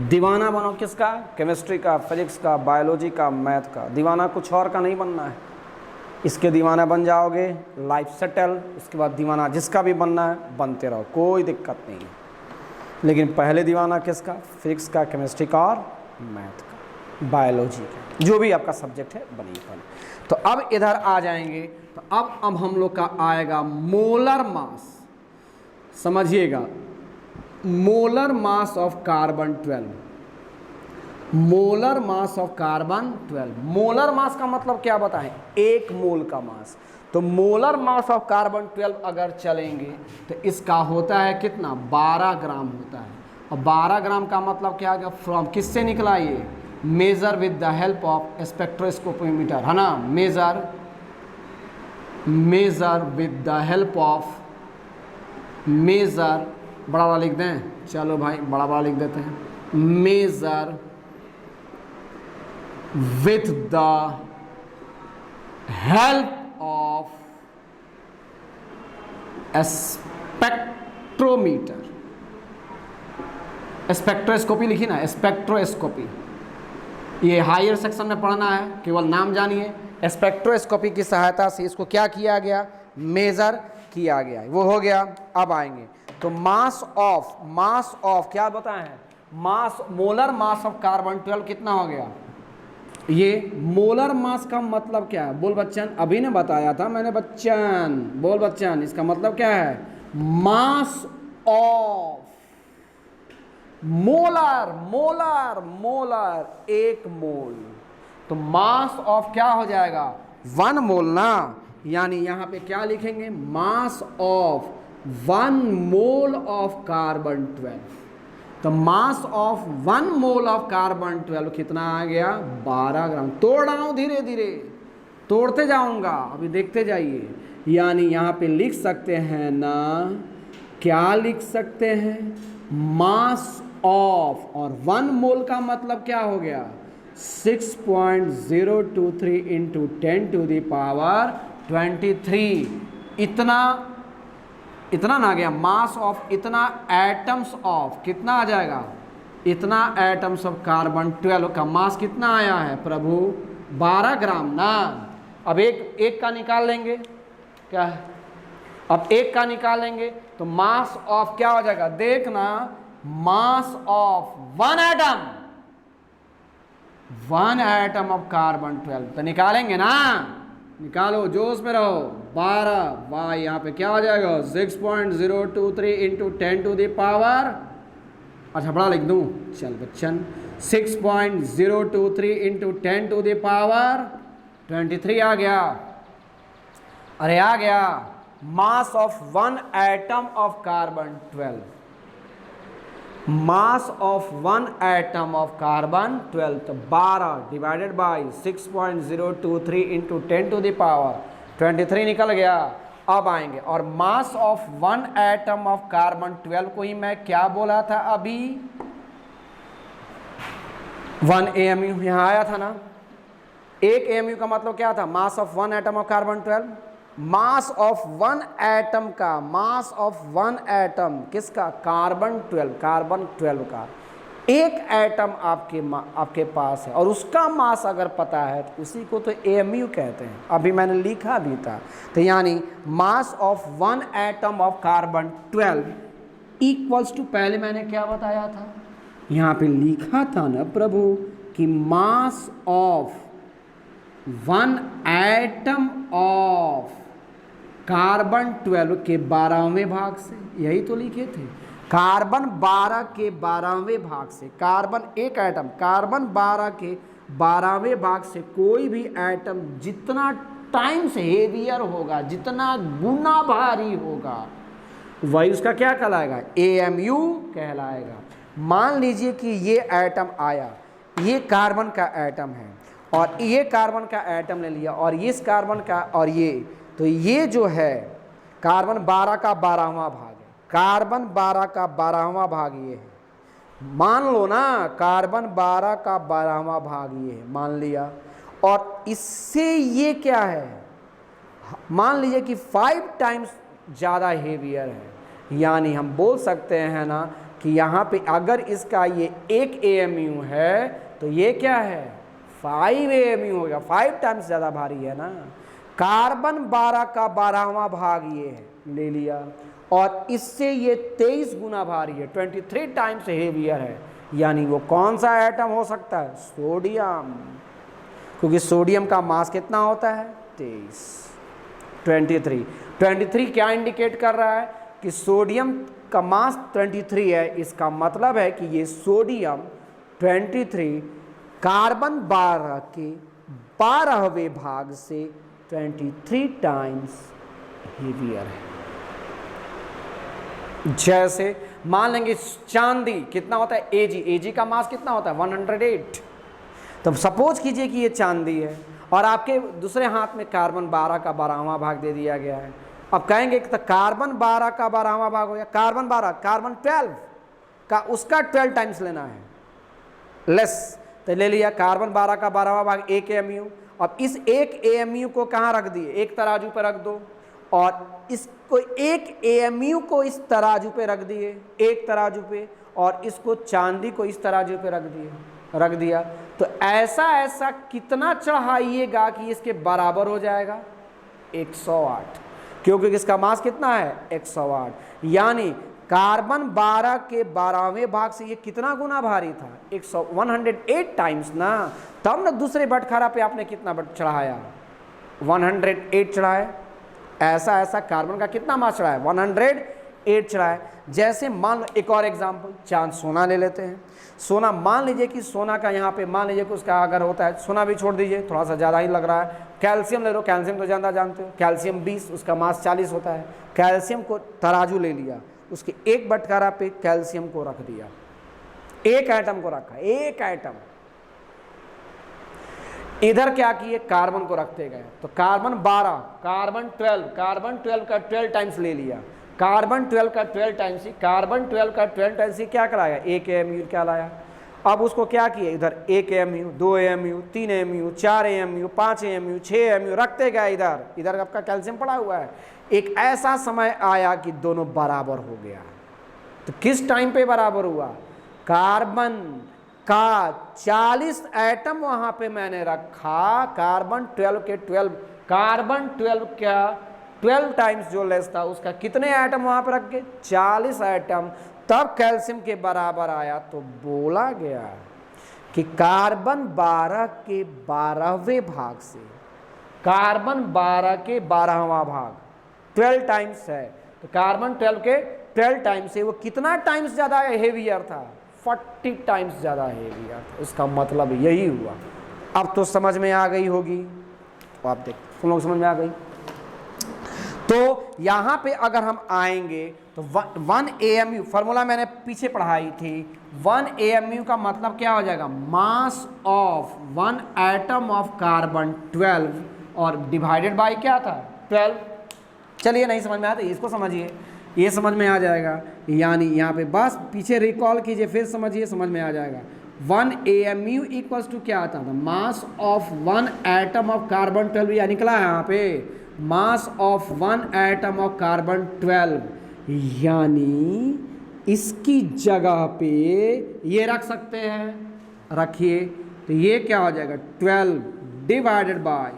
दीवाना बनो किसका? केमिस्ट्री का, फिजिक्स का, बायोलॉजी का, मैथ का। दीवाना कुछ और का नहीं बनना है। इसके दीवाना बन जाओगे, लाइफ सेटल। उसके बाद दीवाना जिसका भी बनना है बनते रहो, कोई दिक्कत नहीं है। लेकिन पहले दीवाना किसका? फिजिक्स का, केमिस्ट्री का और मैथ का, बायोलॉजी का, जो भी आपका सब्जेक्ट है बनिए पहले। तो अब इधर आ जाएंगे, तो अब हम लोग का आएगा मोलर मास। समझिएगा, molar mass of carbon 12, molar mass of carbon 12। Molar mass का मतलब क्या बताएं? एक मोल का मास। तो मोलर मास ऑफ कार्बन 12 अगर चलेंगे तो इसका होता है कितना? 12 ग्राम होता है। और 12 ग्राम का मतलब क्या है? फ्रॉम किससे निकला ये? Measure with the help of spectroscopy meter, है ना। Measure with the help of, measure बड़ा बड़ा लिख दें, चलो भाई बड़ा बड़ा लिख देते हैं, major with the help of spectrometer. Spectroscopy लिखी ना, स्पेक्ट्रोस्कोपी, ये हायर सेक्शन में पढ़ना है, केवल नाम जानिए। स्पेक्ट्रोस्कोपी की सहायता से इसको क्या किया गया? मेजर किया गया। वो हो गया। अब आएंगे तो मास ऑफ क्या बताएं? मास, मोलर मास ऑफ कार्बन 12 कितना हो गया? ये मोलर मास का मतलब क्या है? बोल बच्चन, अभी ने बताया था मैंने बच्चन, बोल बच्चन, इसका मतलब क्या है? Mass of, molar molar molar, एक मोल। तो मास ऑफ क्या हो जाएगा? 1 मोल ना। यानी यहां पे क्या लिखेंगे? मास ऑफ 1 मोल ऑफ कार्बन 12। तो मास ऑफ 1 मोल ऑफ कार्बन 12 कितना आ गया? 12 ग्राम। तोड़ रहा हूं, धीरे धीरे तोड़ते जाऊंगा, अभी देखते जाइए। यानी यहां पे लिख सकते हैं ना, क्या लिख सकते हैं? मास ऑफ, और 1 मोल का मतलब क्या हो गया? 6.023 इंटू 10 टू द पावर 23। इतना ना आ गया। मास ऑफ इतना एटम्स ऑफ, कितना आ जाएगा? इतना एटम्स ऑफ कार्बन 12 का मास कितना आया है प्रभु? 12 ग्राम ना। अब एक का निकाल लेंगे, क्या है? अब एक का निकालेंगे तो मास ऑफ क्या हो जाएगा? देखना, मास ऑफ 1 एटम ऑफ कार्बन 12। तो निकालेंगे ना, निकालो, जोश में रहो। 12 वाह, यहाँ पे क्या हो जाएगा? 6.023 इंटू 10 टू द पावर, अच्छा बड़ा लिख दूँ, चल बच्चन, 6.023 इंटू 10 टू द पावर 23 आ गया। अरे आ गया। Mass of 1 atom of carbon 12, mass of 1 atom of carbon 12, तो 12 divided by 6.023 into 10 to the power 23 निकल गया। अब आएंगे, और mass of 1 atom of carbon 12 को ही मैं क्या बोला था अभी? 1 AMU यहाँ आया था ना। 1 AMU का मतलब क्या था? मास of 1 atom of carbon 12। Mass of 1 atom का, मास ऑफ 1 एटम किसका? कार्बन 12, कार्बन 12 का। एक एटम आपके पास है और उसका मास अगर पता है तो उसी को तो AMU कहते हैं। अभी मैंने लिखा भी था। तो यानी mass of 1 atom of carbon 12 equals to, पहले मैंने क्या बताया था? यहाँ पे लिखा था ना प्रभु कि मास ऑफ 1 एटम ऑफ कार्बन 12 के 12वें भाग से, यही तो लिखे थे। कार्बन 12 के 12वें भाग से, कार्बन एक एटम, कार्बन 12 के 12वें भाग से कोई भी एटम जितना टाइम से हेवियर होगा, जितना गुना भारी होगा, वही उसका क्या कहलाएगा? AMU कहलाएगा। मान लीजिए कि ये एटम आया, ये कार्बन का एटम है और ये कार्बन का एटम ले लिया और इस कार्बन का, और ये, तो ये जो है कार्बन 12 का 12वां भाग है, कार्बन 12 का 12वां भाग ये है। मान लो ना, कार्बन 12 का 12वां भाग ये है, मान लिया। और इससे ये क्या है? मान लीजिए कि 5 टाइम्स ज़्यादा हेवियर है। यानी हम बोल सकते हैं ना कि यहाँ पे अगर इसका ये 1 AMU है तो ये क्या है 5 AMU होगा, 5 टाइम्स ज़्यादा भारी है ना। कार्बन 12 का 12वां भाग ये है, ले लिया, और इससे ये 23 गुना भारी है, 23 टाइम्स हेवियर है। यानी वो कौन सा एटम हो सकता है, सोडियम, क्योंकि सोडियम का मास कितना होता है 23 क्या इंडिकेट कर रहा है कि सोडियम का मास 23 है। इसका मतलब है कि ये सोडियम 23 कार्बन 12 के 12वें भाग से 23 टाइम्स हेवियर है। जैसे मान लेंगे चांदी कितना होता है Ag का मास कितना होता है 108। तो सपोज कीजिए कि ये चांदी है और आपके दूसरे हाथ में कार्बन 12 का 12वां भाग दे दिया गया है। अब कहेंगे कि तो कार्बन 12 का 12वां भाग हो गया, कार्बन 12 का उसका 12 टाइम्स लेना है लेस, तो ले लिया कार्बन 12 का 12वां भाग 1 AMU। अब इस 1 AMU को कहाँ रख दिए, एक तराजू पर रख दो, और इसको 1 AMU को इस तराजू पे रख दिए, एक तराजू पे, और इसको चांदी को इस तराजू पे रख दिया। तो ऐसा कितना चढ़ाइएगा कि इसके बराबर हो जाएगा 108, क्योंकि इसका मास कितना है 108। यानी कार्बन 12 के 12वें भाग से ये कितना गुना भारी था 108 टाइम्स ना। तब ना दूसरे बटखारा पे आपने कितना चढ़ाया 108 चढ़ाया। ऐसा कार्बन का कितना मास चढ़ा है 108 चढ़ा है। जैसे मान लो एक और एग्जांपल, चांद सोना ले लेते हैं। सोना मान लीजिए कि सोना का यहाँ पे मान लीजिए कि उसका अगर होता है, सोना भी छोड़ दीजिए थोड़ा सा ज़्यादा ही लग रहा है। कैल्शियम ले लो, कैल्शियम तो ज़्यादा जानते हो, कैल्शियम 20 उसका मास 40 होता है। कैल्शियम को तराजू ले लिया, उसके एक बटखारा पे कैल्शियम को रख दिया, एक एटम को रखा, एक एटम। इधर क्या किए कार्बन को रखते गए, तो कार्बन 12 कार्बन 12 का 12 टाइम्स ले लिया, कार्बन 12 का 12 टाइम्स ही, कार्बन 12 का 12 टाइम्स ही क्या कराया 1 AMU क्या लाया। अब उसको क्या किए, इधर 1 AMU 2 AMU 3 AMU 4 AMU 5 AMU 6 AMU रखते गए। इधर आपका कैल्शियम पड़ा हुआ है। एक ऐसा समय आया कि दोनों बराबर हो गया। तो किस टाइम पे बराबर हुआ, कार्बन का 40 एटम वहां पे मैंने रखा, कार्बन 12 के 12, कार्बन 12 का 12 टाइम्स जो लेस था उसका कितने एटम वहां पर रख के 40 एटम, तब कैल्शियम के बराबर आया। तो बोला गया कि कार्बन 12 के 12वें भाग से कार्बन 12 के 12वां भाग 12 टाइम्स है, तो कार्बन 12 के 12 टाइम्स से वो कितना टाइम्स ज़्यादा हेवियर था 40 टाइम्स ज़्यादा हेवियर था। उसका मतलब यही हुआ। अब तो समझ में आ गई होगी, तो आप देख तुम लोग समझ में आ गई। तो यहाँ पे अगर हम आएंगे तो 1 AMU फार्मूला मैंने पीछे पढ़ाई थी। 1 AMU का मतलब क्या हो जाएगा, मास ऑफ 1 एटम ऑफ कार्बन 12 और डिवाइडेड बाय क्या था 12। चलिए नहीं समझ में आता इसको समझिए, ये समझ में आ जाएगा। यानी यहाँ पे बस पीछे रिकॉल कीजिए, फिर समझिए, समझ में आ जाएगा। 1 AMU इक्वल्स टू क्या आता था, मास ऑफ 1 एटम ऑफ कार्बन 12, या निकला है यहाँ पे मास ऑफ 1 एटम ऑफ कार्बन 12। यानी इसकी जगह पे ये रख सकते हैं, रखिए, तो ये क्या हो जाएगा 12 divided by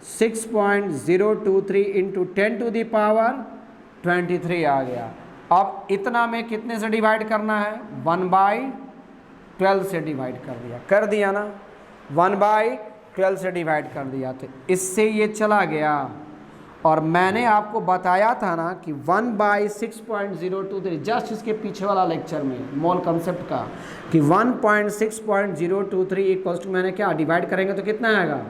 6.023 into 10 to the power 23 आ गया। अब इतना में कितने से डिवाइड करना है 1/12 से डिवाइड कर दिया ना, 1/12 से डिवाइड कर दिया। तो इससे ये चला गया। और मैंने आपको बताया था ना कि 1/6.023 जस्ट इसके पीछे वाला लेक्चर में मोल कंसेप्ट का कि 1.6.023 इक्वल्स टू मैंने क्या डिवाइड करेंगे तो कितना आएगा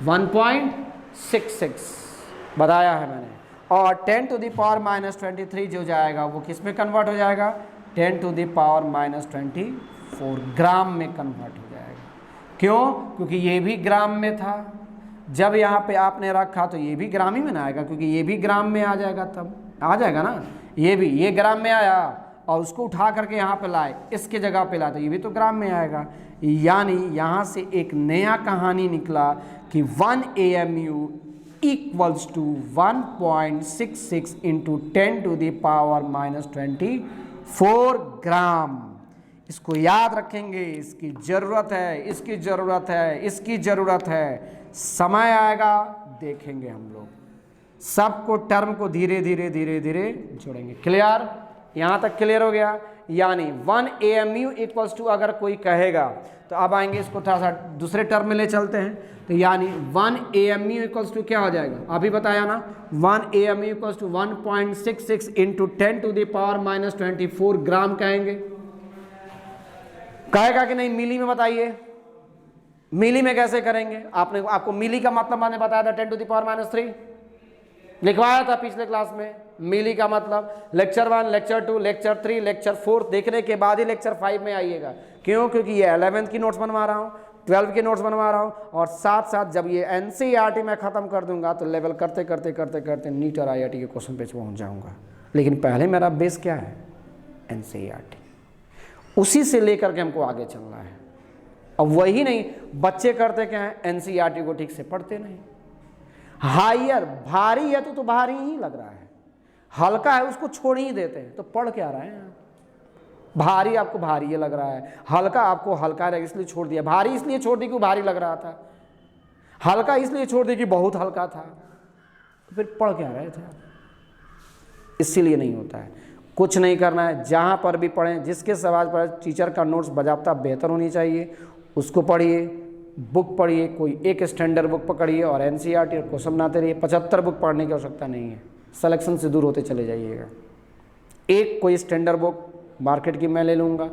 1.66 बताया है मैंने। और 10 टू द पावर -23 जो जाएगा वो किस में कन्वर्ट हो जाएगा 10 टू द पावर -24 ग्राम में कन्वर्ट हो जाएगा। क्यों, क्योंकि ये भी ग्राम में था, जब यहाँ पे आपने रखा तो ये भी ग्राम ही में ना आएगा, क्योंकि ये भी ग्राम में आ जाएगा, तब आ जाएगा ना। ये ग्राम में आया और उसको उठा करके यहाँ पे लाए, इसके जगह पे लाए तो ये भी तो ग्राम में आएगा। यानी यहाँ से एक नया कहानी निकला कि 1 AMU इक्वल्स टू 1.66 इंटू 10⁻⁻24 ग्राम। इसको याद रखेंगे, इसकी ज़रूरत है, इसकी ज़रूरत है, इसकी ज़रूरत है। समय आएगा देखेंगे हम लोग, सबको टर्म को धीरे धीरे धीरे धीरे जोड़ेंगे। क्लियर? यहाँ तक क्लियर हो गया? यानी 1 AMU इक्वल्स टू अगर कोई कहेगा तो अब आएंगे इसको थोड़ा सा दूसरे टर्म में ले चलते हैं। तो यानी 1 AMU इक्वल्स टू क्या हो जाएगा? अभी बताया ना, 1 AMU इक्वल्स टू 1.66 इंटू 10⁻⁻24 ग्राम कहेंगे। कहेगा कि नहीं? मिली में बताइए, मिली में कैसे करेंगे? आपको मिली का मतलब मैंने बताया था 10⁻³ लिखवाया था पिछले क्लास में। मिली का मतलब लेक्चर 1, लेक्चर 2, लेक्चर 3, लेक्चर 4 देखने के बाद ही लेक्चर 5 में आइएगा। क्यों? क्योंकि ये 11th की नोट्स बनवा रहा हूँ, 12 के नोट्स बनवा रहा हूँ, और साथ साथ जब ये NCERT में ख़त्म कर दूंगा तो लेवल करते करते करते करते नीट और IIT के क्वेश्चन पेज पहुँच जाऊँगा। लेकिन पहले मेरा बेस क्या है? NCERT। उसी से लेकर के हमको आगे चलना है। अब वही नहीं, बच्चे करते क्या है? NCERT को ठीक से पढ़ते नहीं। हायर भारी है तो भारी ही लग रहा है, हल्का है उसको छोड़ ही देते हैं, तो पढ़ क्या रहे हैं? भारी आपको भारी ये लग रहा है, हल्का आपको हल्का है इसलिए छोड़ दिया। भारी इसलिए छोड़ दी कि भारी लग रहा था, हल्का इसलिए छोड़ दी कि बहुत हल्का था, तो फिर पढ़ क्या रहे थे? इसीलिए नहीं होता है। कुछ नहीं करना है, जहाँ पर भी पढ़ें, जिसके सवाल पर टीचर का नोट्स बजाबता बेहतर होनी चाहिए उसको पढ़िए, बुक पढ़िए, कोई एक स्टैंडर्ड बुक पकड़िए और NCERT और क्वेश्चन बनाते रहिए। 75 बुक पढ़ने की आवश्यकता नहीं है, सिलेक्शन से दूर होते चले जाइएगा। एक कोई स्टैंडर्ड बुक मार्केट की मैं ले लूँगा,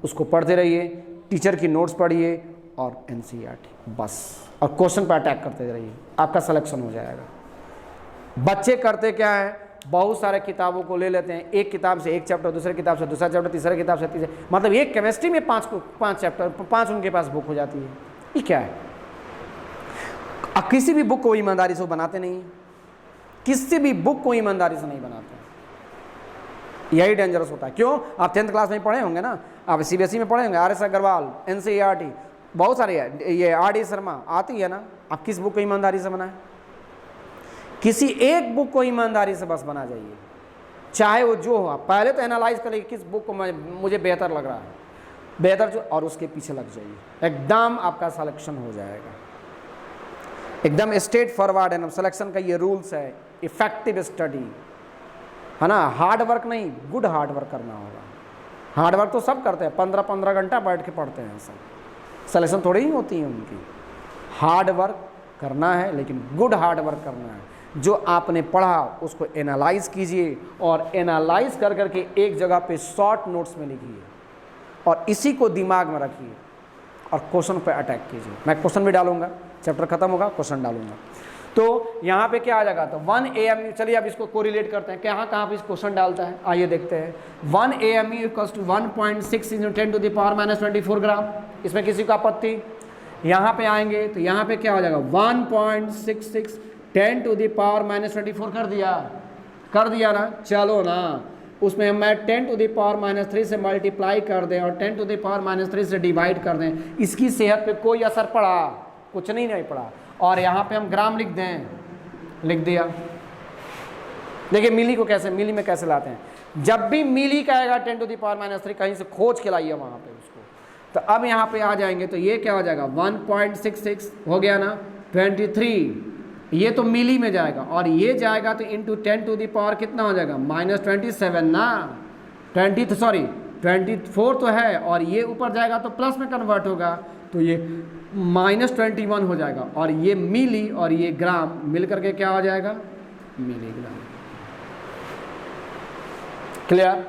उसको पढ़ते रहिए, टीचर की नोट्स पढ़िए और NCERT बस, और क्वेश्चन पर अटैक करते रहिए, आपका सिलेक्शन हो जगह। बच्चे करते क्या है? बहुत सारे किताबों को ले लेते हैं, एक किताब से एक चैप्टर, दूसरे किताब से दूसरा चैप्टर, तीसरे किताब से तीसरे, मतलब एक केमिस्ट्री में 5 चैप्टर, 5 उनके पास बुक हो जाती है। ये क्या है? अब किसी भी बुक को ईमानदारी से बनाते नहीं, किसी भी बुक को ईमानदारी से नहीं बनाते। यही डेंजरस होता है। क्यों? आप 10th क्लास में पढ़े होंगे ना, आप CBSE में पढ़े होंगे, RS अग्रवाल, NCERT, बहुत सारे है, ये RD शर्मा आती है ना। आप किस बुक को ईमानदारी से बनाए? किसी एक बुक को ईमानदारी से बस बना जाइए, चाहे वो जो हो। आप पहले तो एनालाइज करिए किस बुक को मुझे बेहतर लग रहा है, बेहतर जो, और उसके पीछे लग जाइए, एकदम आपका सिलेक्शन हो जाएगा। एकदम स्ट्रेट फॉरवर्ड है ना सिलेक्शन का, ये रूल्स है। इफेक्टिव स्टडी है ना, हार्ड वर्क नहीं, गुड हार्ड वर्क करना होगा। हार्ड वर्क तो सब करते हैं, 15-15 घंटा बैठ के पढ़ते हैं सब, सिलेक्शन थोड़ी ही होती है उनकी। हार्ड वर्क करना है, लेकिन गुड हार्ड वर्क करना है। जो आपने पढ़ा उसको एनालाइज कीजिए, और एनालाइज कर करके एक जगह पे शॉर्ट नोट्स में लिखिए, और इसी को दिमाग में रखिए और क्वेश्चन पे अटैक कीजिए। मैं क्वेश्चन भी डालूंगा, चैप्टर खत्म होगा क्वेश्चन डालूंगा। तो यहाँ पे क्या आ जाएगा? तो 1 AMU, चलिए अब इसको कोरिलेट करते हैं, कहाँ कहाँ पे इस क्वेश्चन डालता है, आइए देखते हैं। 1 AMU इक्वल्स टू 1.6 × 10⁻⁻24 ग्राम। इसमें किसी को आपत्ति? यहाँ पे आएंगे तो यहाँ पे क्या हो जाएगा? 1.66 10⁻⁻24 कर दिया ना। चलो ना, उसमें मैं 10⁻³ से मल्टीप्लाई कर दें और 10⁻³ से डिवाइड कर दें, इसकी सेहत पे कोई असर पड़ा? कुछ नहीं पड़ा। और यहाँ पे हम ग्राम लिख दें, लिख दिया। देखिए मिली को कैसे, मिली में कैसे लाते हैं? जब भी मिली का आएगा 10⁻³ कहीं से खोज के लाइए वहाँ पे उसको। तो अब यहाँ पे आ जाएंगे तो ये क्या हो जाएगा? 1.66 हो गया ना, 23, ये तो मिली में जाएगा, और ये जाएगा तो इंटू 10⁻, कितना हो जाएगा? -27 ना, 24 तो है, और ये ऊपर जाएगा तो प्लस में कन्वर्ट होगा, तो ये -21 हो जाएगा। और ये मिली और ये ग्राम मिल करके क्या हो जाएगा? मिलीग्राम। क्लियर?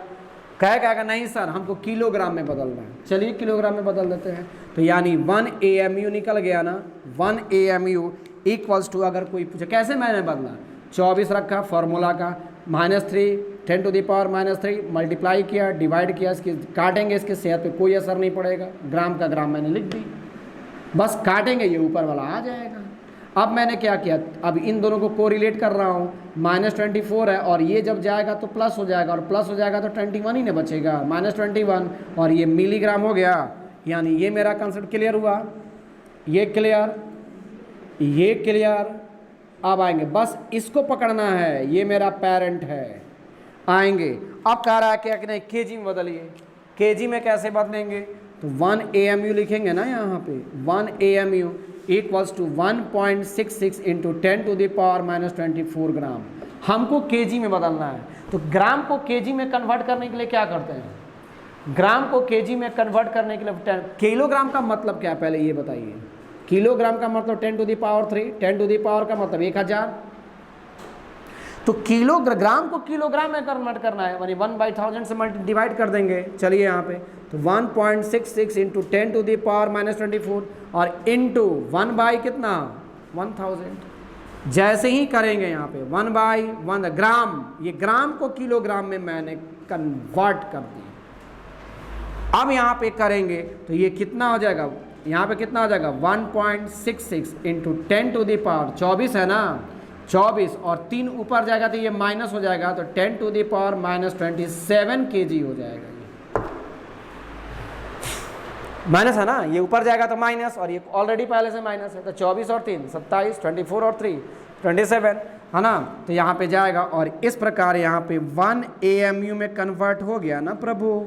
कहेगा नहीं सर हमको किलोग्राम में बदलना है, चलिए किलोग्राम में बदल देते हैं। तो यानी 1 AMU निकल गया ना, 1 AMU इक्वल्स टू, अगर कोई पूछे कैसे मैंने बदला, 24 रखा फॉर्मूला का, -3 10⁻³ मल्टीप्लाई किया, डिवाइड किया, इसकी काटेंगे, इसके सेहत पे कोई असर नहीं पड़ेगा। ग्राम का ग्राम मैंने लिख दी, बस काटेंगे ये ऊपर वाला आ जाएगा। अब मैंने क्या किया? अब इन दोनों को कोरिलेट कर रहा हूँ, -24 है और ये जब जाएगा तो प्लस हो जाएगा, और प्लस हो जाएगा तो 21 ही ना बचेगा, -21, और ये मिलीग्राम हो गया। यानी ये मेरा कंसेप्ट क्लियर हुआ, ये क्लियर, ये क्लियर, अब आएंगे, बस इसको पकड़ना है, ये मेरा पेरेंट है, आएंगे। अब कह रहा है क्या कि नहीं केजी में बदलिए, केजी में कैसे बदलेंगे, तो 1 AMU लिखेंगे ना यहाँ पे, 1 AMU इक्वल्स टू 1.66 इंटू 10⁻⁻24 ग्राम। हमको केजी में बदलना है, तो ग्राम को केजी में कन्वर्ट करने के लिए क्या करते हैं, ग्राम को केजी में कन्वर्ट करने के लिए किलोग्राम का मतलब क्या है पहले ये बताइए। किलोग्राम का मतलब 10⁻3, 10 का मतलब 1000, तो किलोग्राम को किलोग्राम में कन्वर्ट करना है, यानी 1/1000 से डिवाइड कर देंगे। चलिए यहाँ पे, तो 1.66 इंटू 10⁻⁻24 और इंटू 1 कितना 1000। जैसे ही करेंगे यहाँ पे 1/1 ग्राम, ये ग्राम को किलोग्राम में मैंने कन्वर्ट कर दिया। अब यहाँ पे करेंगे तो ये कितना हो जाएगा, यहाँ पे कितना हो जाएगा 1.66 इंटू 10⁻24 है ना, 24 और 3 ऊपर जाएगा तो ये माइनस हो जाएगा, तो 10⁻⁻27 kg हो जाएगा। ये माइनस है ना, ये ऊपर जाएगा तो माइनस, और ये ऑलरेडी पहले से माइनस है, तो 24 और 3 27, 24 और 3 27 है ना, तो यहाँ पे जाएगा। और इस प्रकार यहाँ पे 1 AMU में कन्वर्ट हो गया ना प्रभु।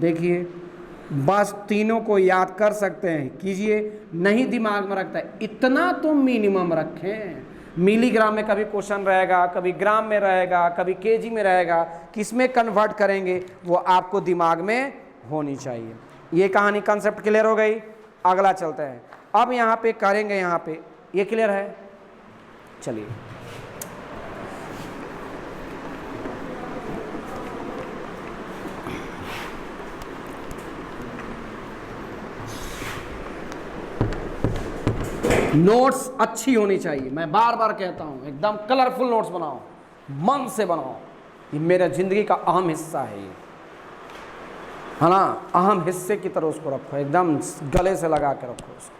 देखिए बस तीनों को याद कर सकते हैं, कीजिए, नहीं दिमाग में रखता है इतना तो मिनिमम रखें। मिलीग्राम में कभी क्वेश्चन रहेगा, कभी ग्राम में रहेगा, कभी केजी में रहेगा, किस में कन्वर्ट करेंगे वो आपको दिमाग में होनी चाहिए। ये कहानी कंसेप्ट क्लियर हो गई। अगला चलते हैं, अब यहाँ पे करेंगे, यहाँ पे ये क्लियर है। चलिए नोट्स अच्छी होनी चाहिए, मैं बार बार कहता हूँ, एकदम कलरफुल नोट्स बनाओ, मन से बनाओ, ये मेरा ज़िंदगी का अहम हिस्सा है, ये है ना, अहम हिस्से की तरह उसको रखो, एकदम गले से लगा के रखो उसको।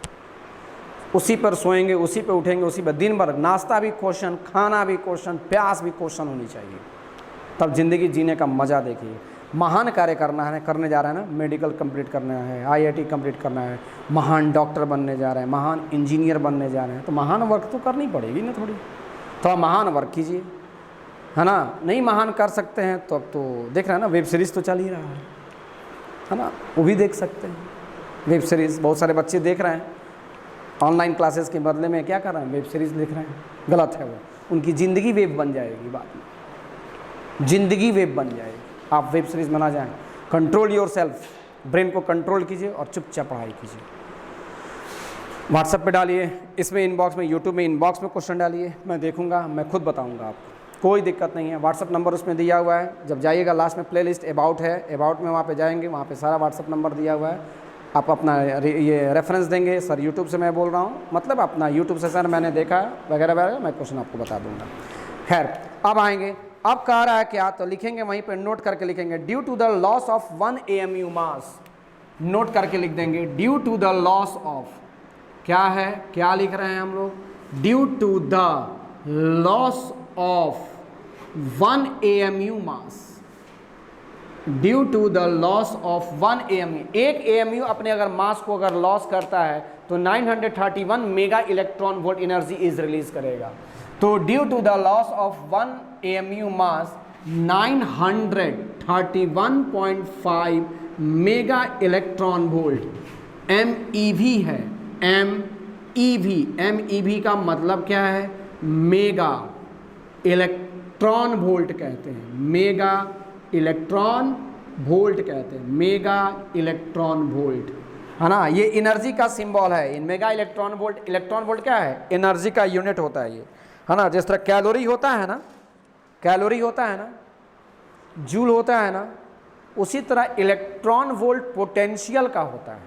उसी पर सोएंगे, उसी पर उठेंगे, उसी पर दिन भर नाश्ता भी क्वेश्चन, खाना भी क्वेश्चन, प्यास भी क्वेश्चन होनी चाहिए, तब ज़िंदगी जीने का मज़ा देखिए। महान कार्य करना है, करने जा रहे हैं ना, मेडिकल कंप्लीट करना है, IIT कंप्लीट करना है, महान डॉक्टर बनने जा रहे हैं, महान इंजीनियर बनने जा रहे हैं, तो महान वर्क तो करनी पड़ेगी ना, थोड़ी थोड़ा महान वर्क कीजिए, है ना। नहीं महान कर सकते हैं तो अब तो देख रहे हैं ना, वेब सीरीज़ तो चल ही रहा है ना, वो भी देख सकते हैं वेब सीरीज़। बहुत सारे बच्चे देख रहे हैं, ऑनलाइन क्लासेस के बदले में क्या कर रहे हैं, वेब सीरीज़ देख रहे हैं। गलत है वो, उनकी ज़िंदगी वेब बन जाएगी, बाद में ज़िंदगी वेब बन जाएगी। आप वेब सीरीज़ बना जाएं। कंट्रोल योर सेल्फ, ब्रेन को कंट्रोल कीजिए और चुपचाप पढ़ाई कीजिए। व्हाट्सएप पे डालिए, इसमें इनबॉक्स में, यूट्यूब में इनबॉक्स में क्वेश्चन डालिए, मैं देखूंगा, मैं खुद बताऊंगा आपको, कोई दिक्कत नहीं है। व्हाट्सएप नंबर उसमें दिया हुआ है, जब जाइएगा लास्ट में प्लेलिस्ट अबाउट है, अबाउट में वहाँ पे जाएंगे, वहाँ पे सारा व्हाट्सएप नंबर दिया हुआ है। आप अपना ये रेफरेंस देंगे, सर यूट्यूब से मैं बोल रहा हूँ, मतलब अपना यूट्यूब से सर मैंने देखा वगैरह वगैरह, मैं क्वेश्चन आपको बता दूँगा। खैर अब आएंगे, अब कह रहा है क्या, तो लिखेंगे वहीं पे, नोट करके लिखेंगे, due to the loss of 1 AMU mass, note करके लिख देंगे, due to the loss of, क्या है, क्या लिख रहे हैं हम लोग, due to the loss of 1 AMU mass, due to the loss of 1 AMU, एक AMU अपने अगर मास को अगर लॉस करता है तो 931 mega electron volt energy is release करेगा। तो due to the loss of 1 AMU mass 931.5 mega electron volt MEV है, MEV का मतलब क्या है, मेगा इलेक्ट्रॉन वोल्ट कहते हैं, मेगा इलेक्ट्रॉन वोल्ट कहते हैं, मेगा इलेक्ट्रॉन वोल्ट, है ना। ये एनर्जी का सिंबल है, इन मेगा इलेक्ट्रॉन वोल्ट क्या है, एनर्जी का यूनिट होता है ये, है ना। जिस तरह कैलोरी होता है ना, कैलोरी होता है ना, जूल होता है ना, उसी तरह इलेक्ट्रॉन वोल्ट पोटेंशियल का होता है,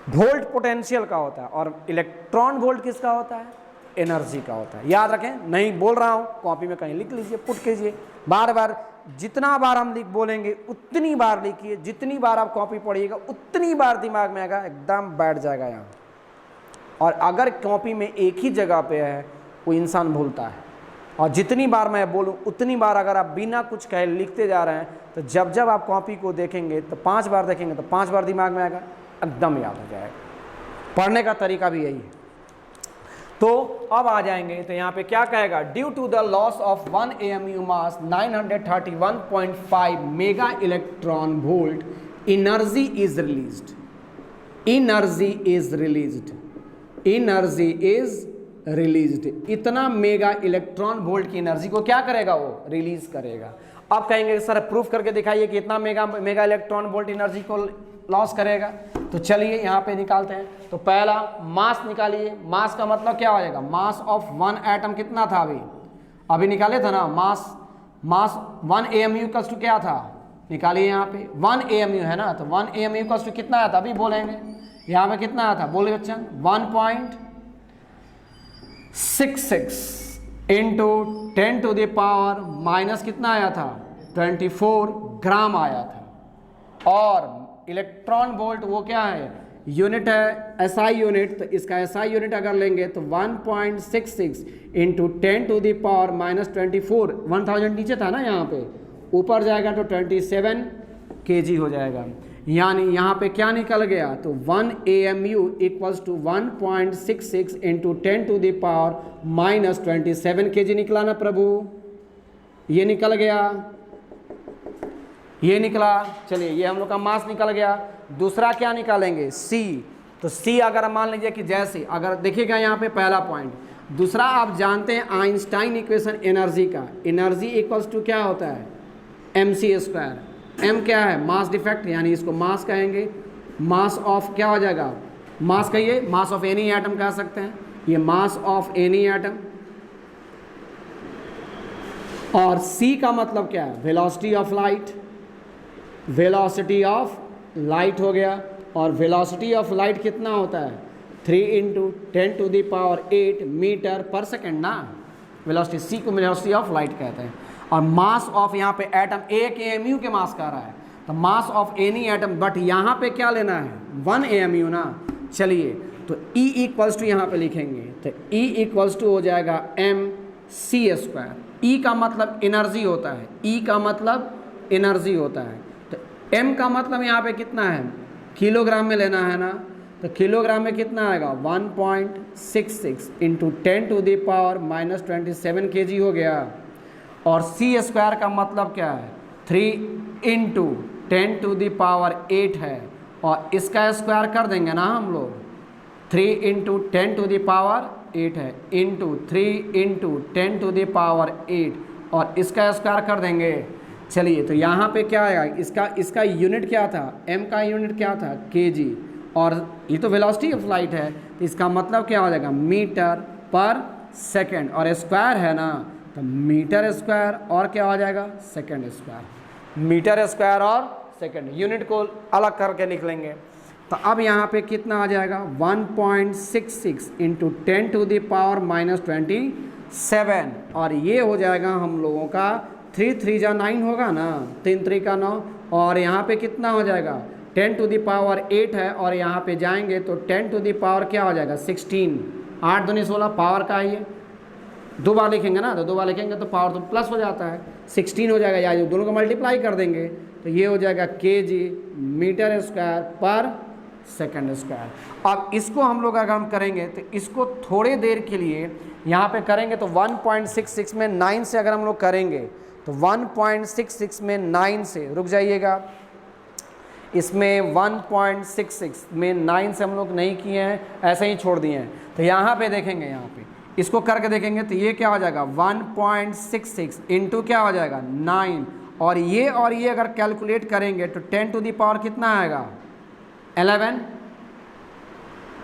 वोल्ट पोटेंशियल का होता है, और इलेक्ट्रॉन वोल्ट किसका होता है, एनर्जी का होता है। याद रखें, नहीं बोल रहा हूँ, कॉपी में कहीं लिख लीजिए, पुट कीजिए, बार बार, जितना बार हम बोलेंगे उतनी बार लिखिए, जितनी बार आप कॉपी पढ़िएगा उतनी बार दिमाग में आएगा, एकदम बैठ जाएगा यहाँ। और अगर कॉपी में एक ही जगह पे है, वो इंसान भूलता है, और जितनी बार मैं बोलूँ उतनी बार अगर आप बिना कुछ कहे लिखते जा रहे हैं, तो जब जब आप कॉपी को देखेंगे तो 5 बार देखेंगे तो 5 बार दिमाग में आएगा, एकदम याद हो जाएगा। पढ़ने का तरीका भी यही है। तो अब आ जाएंगे तो यहाँ पे क्या कहेगा, due to the loss of 1 AMU mass 931.5 mega electron volt energy is released, energy is released, energy is released. इतना मेगा इलेक्ट्रॉन वोल्ट की एनर्जी को क्या करेगा, वो रिलीज करेगा। अब कहेंगे सर प्रूफ करके दिखाइए कि इतना मेगा इलेक्ट्रॉन वोल्ट एनर्जी को लॉस करेगा। तो चलिए यहाँ पे निकालते हैं। तो पहला मास निकालिए, मास का मतलब क्या हो जाएगा, मास ऑफ 1 एटम कितना था, अभी निकाले था ना, मास 1 AMU कस टू क्या था, निकालिए यहाँ पे 1 AMU है ना, तो 1 AMU कस टू कितना आया था, अभी बोलेंगे यहाँ पे कितना आया था, बोले बच्चन 1.66 into 10 to the power minus कितना आया था 24 ग्राम आया था। और इलेक्ट्रॉन वोल्ट वो क्या है, यूनिट है SI यूनिट, तो इसका SI यूनिट अगर लेंगे तो 1.66 into 10 to the power minus 24, 1000 नीचे था ना, यहाँ पे ऊपर जाएगा तो 27 kg हो जाएगा। यानी यहाँ पे क्या निकल गया, तो 1 AMU equals to 1.66 into 10 to the power minus 27 kg निकला ना प्रभु, ये निकल गया, ये निकला। चलिए ये हम लोग का मास निकल गया। दूसरा क्या निकालेंगे, C। तो C अगर मान लीजिए कि जैसे अगर देखिएगा यहाँ पे पहला पॉइंट, दूसरा आप जानते हैं आइंस्टाइन इक्वेशन एनर्जी का, एनर्जी इक्वल्स टू क्या होता है mc²। m क्या है, मास डिफेक्ट, यानी इसको मास कहेंगे, मास ऑफ क्या हो जाएगा, मास कहिए, मास ऑफ एनी एटम कह सकते हैं, ये मास ऑफ एनी एटम। और C का मतलब क्या है, velocity of light, velocity of light हो गया। और वेलोसिटी ऑफ लाइट कितना होता है 3 into 10 to the power 8 metre पर सेकेंड ना, वेलोसिटी, C को वेलोसिटी ऑफ लाइट कहते हैं। और मास ऑफ यहाँ पे एटम, एक AMU के मास का रहा है, तो mass of any atom, but यहाँ पे क्या लेना है 1 AMU ना। चलिए तो E इक्वल्स टू यहाँ पे लिखेंगे, तो E इक्वल्स टू हो जाएगा mc²। E का मतलब एनर्जी होता है, E का मतलब एनर्जी होता है, तो M का मतलब यहाँ पे कितना है, किलोग्राम में लेना है ना, तो किलोग्राम में कितना आएगा 1.66 into 10 to the power minus 27 kg हो गया। और C² का मतलब क्या है 3 इंटू 10 टू द पावर 8 है, और इसका स्क्वायर कर देंगे ना हम लोग, 3 इंटू 10 टू द पावर 8 है, into 3 into 10 to the power 8, और इसका स्क्वायर कर देंगे। चलिए तो यहाँ पे क्या आएगा, इसका यूनिट क्या था, m का यूनिट क्या था kg, और ये तो वेलोसिटी ऑफ लाइट है, तो इसका मतलब क्या हो जाएगा मीटर पर सेकेंड, और स्क्वायर है ना, तो मीटर स्क्वायर और क्या हो जाएगा सेकेंड स्क्वायर, मीटर स्क्वायर और सेकेंड, यूनिट को अलग करके निकलेंगे। तो अब यहाँ पे कितना आ जाएगा 1.66 into 10 to the power minus 27, और ये हो जाएगा हम लोगों का 3 3 जा 9 होगा ना, 3 3 का 9, और यहाँ पे कितना हो जाएगा 10 टू द पावर 8 है, और यहाँ पे जाएंगे तो 10 टू द पावर क्या हो जाएगा 16, 8 दूनी 16 पावर का है, ये दो बार लिखेंगे ना, तो दो बार लिखेंगे तो पावर तो प्लस हो जाता है, 16 हो जाएगा, या दोनों को मल्टीप्लाई कर देंगे तो ये हो जाएगा kg मीटर स्क्वायर पर सेकेंड स्क्वायर। अब इसको हम लोग अगर हम करेंगे तो इसको थोड़े देर के लिए यहाँ पे करेंगे, तो 1.66 में 9 से अगर हम लोग करेंगे तो 1.66 में 9 से रुक जाइएगा, इसमें 1.66 में 9 से हम लोग नहीं किए हैं, ऐसे ही छोड़ दिए हैं। तो यहाँ पे देखेंगे, यहाँ पे इसको करके देखेंगे तो ये क्या हो जाएगा 1.66 इंटू क्या हो जाएगा 9, और ये अगर कैलकुलेट करेंगे तो 10 टू द पावर कितना आएगा 11,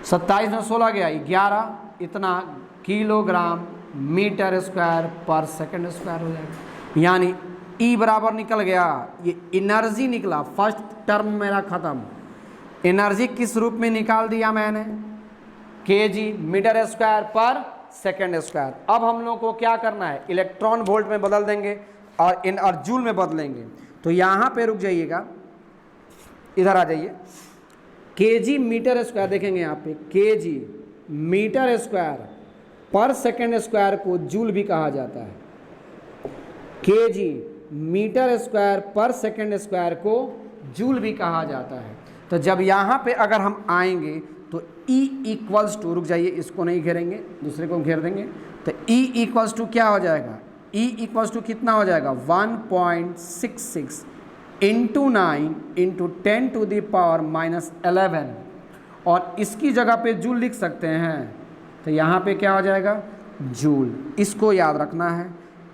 27 में 16 गया 11, इतना किलोग्राम मीटर स्क्वायर पर सेकंड स्क्वायर हो जाएगा। यानी E बराबर निकल गया, ये एनर्जी निकला, फर्स्ट टर्म मेरा खत्म, एनर्जी किस रूप में निकाल दिया मैंने kg मीटर स्क्वायर पर सेकेंड स्क्वायर। अब हम लोग को क्या करना है, इलेक्ट्रॉन वोल्ट में बदल देंगे और जूल में बदलेंगे। तो यहाँ पे रुक जाइएगा, इधर आ जाइए, kg मीटर स्क्वायर देखेंगे यहाँ पे, kg मीटर स्क्वायर पर सेकेंड स्क्वायर को जूल भी कहा जाता है, kg मीटर स्क्वायर पर सेकेंड स्क्वायर को जूल भी कहा जाता है। तो जब यहाँ पे अगर हम आएंगे तो E इक्वल्स टू, रुक जाइए इसको नहीं घेरेंगे, दूसरे को घेर देंगे, तो E इक्वल्स टू क्या हो जाएगा, E इक्वल्स टू कितना हो जाएगा 1.66 into 9 into 10 to the power -11, और इसकी जगह पे जूल लिख सकते हैं, तो यहाँ पे क्या हो जाएगा जूल। इसको याद रखना है,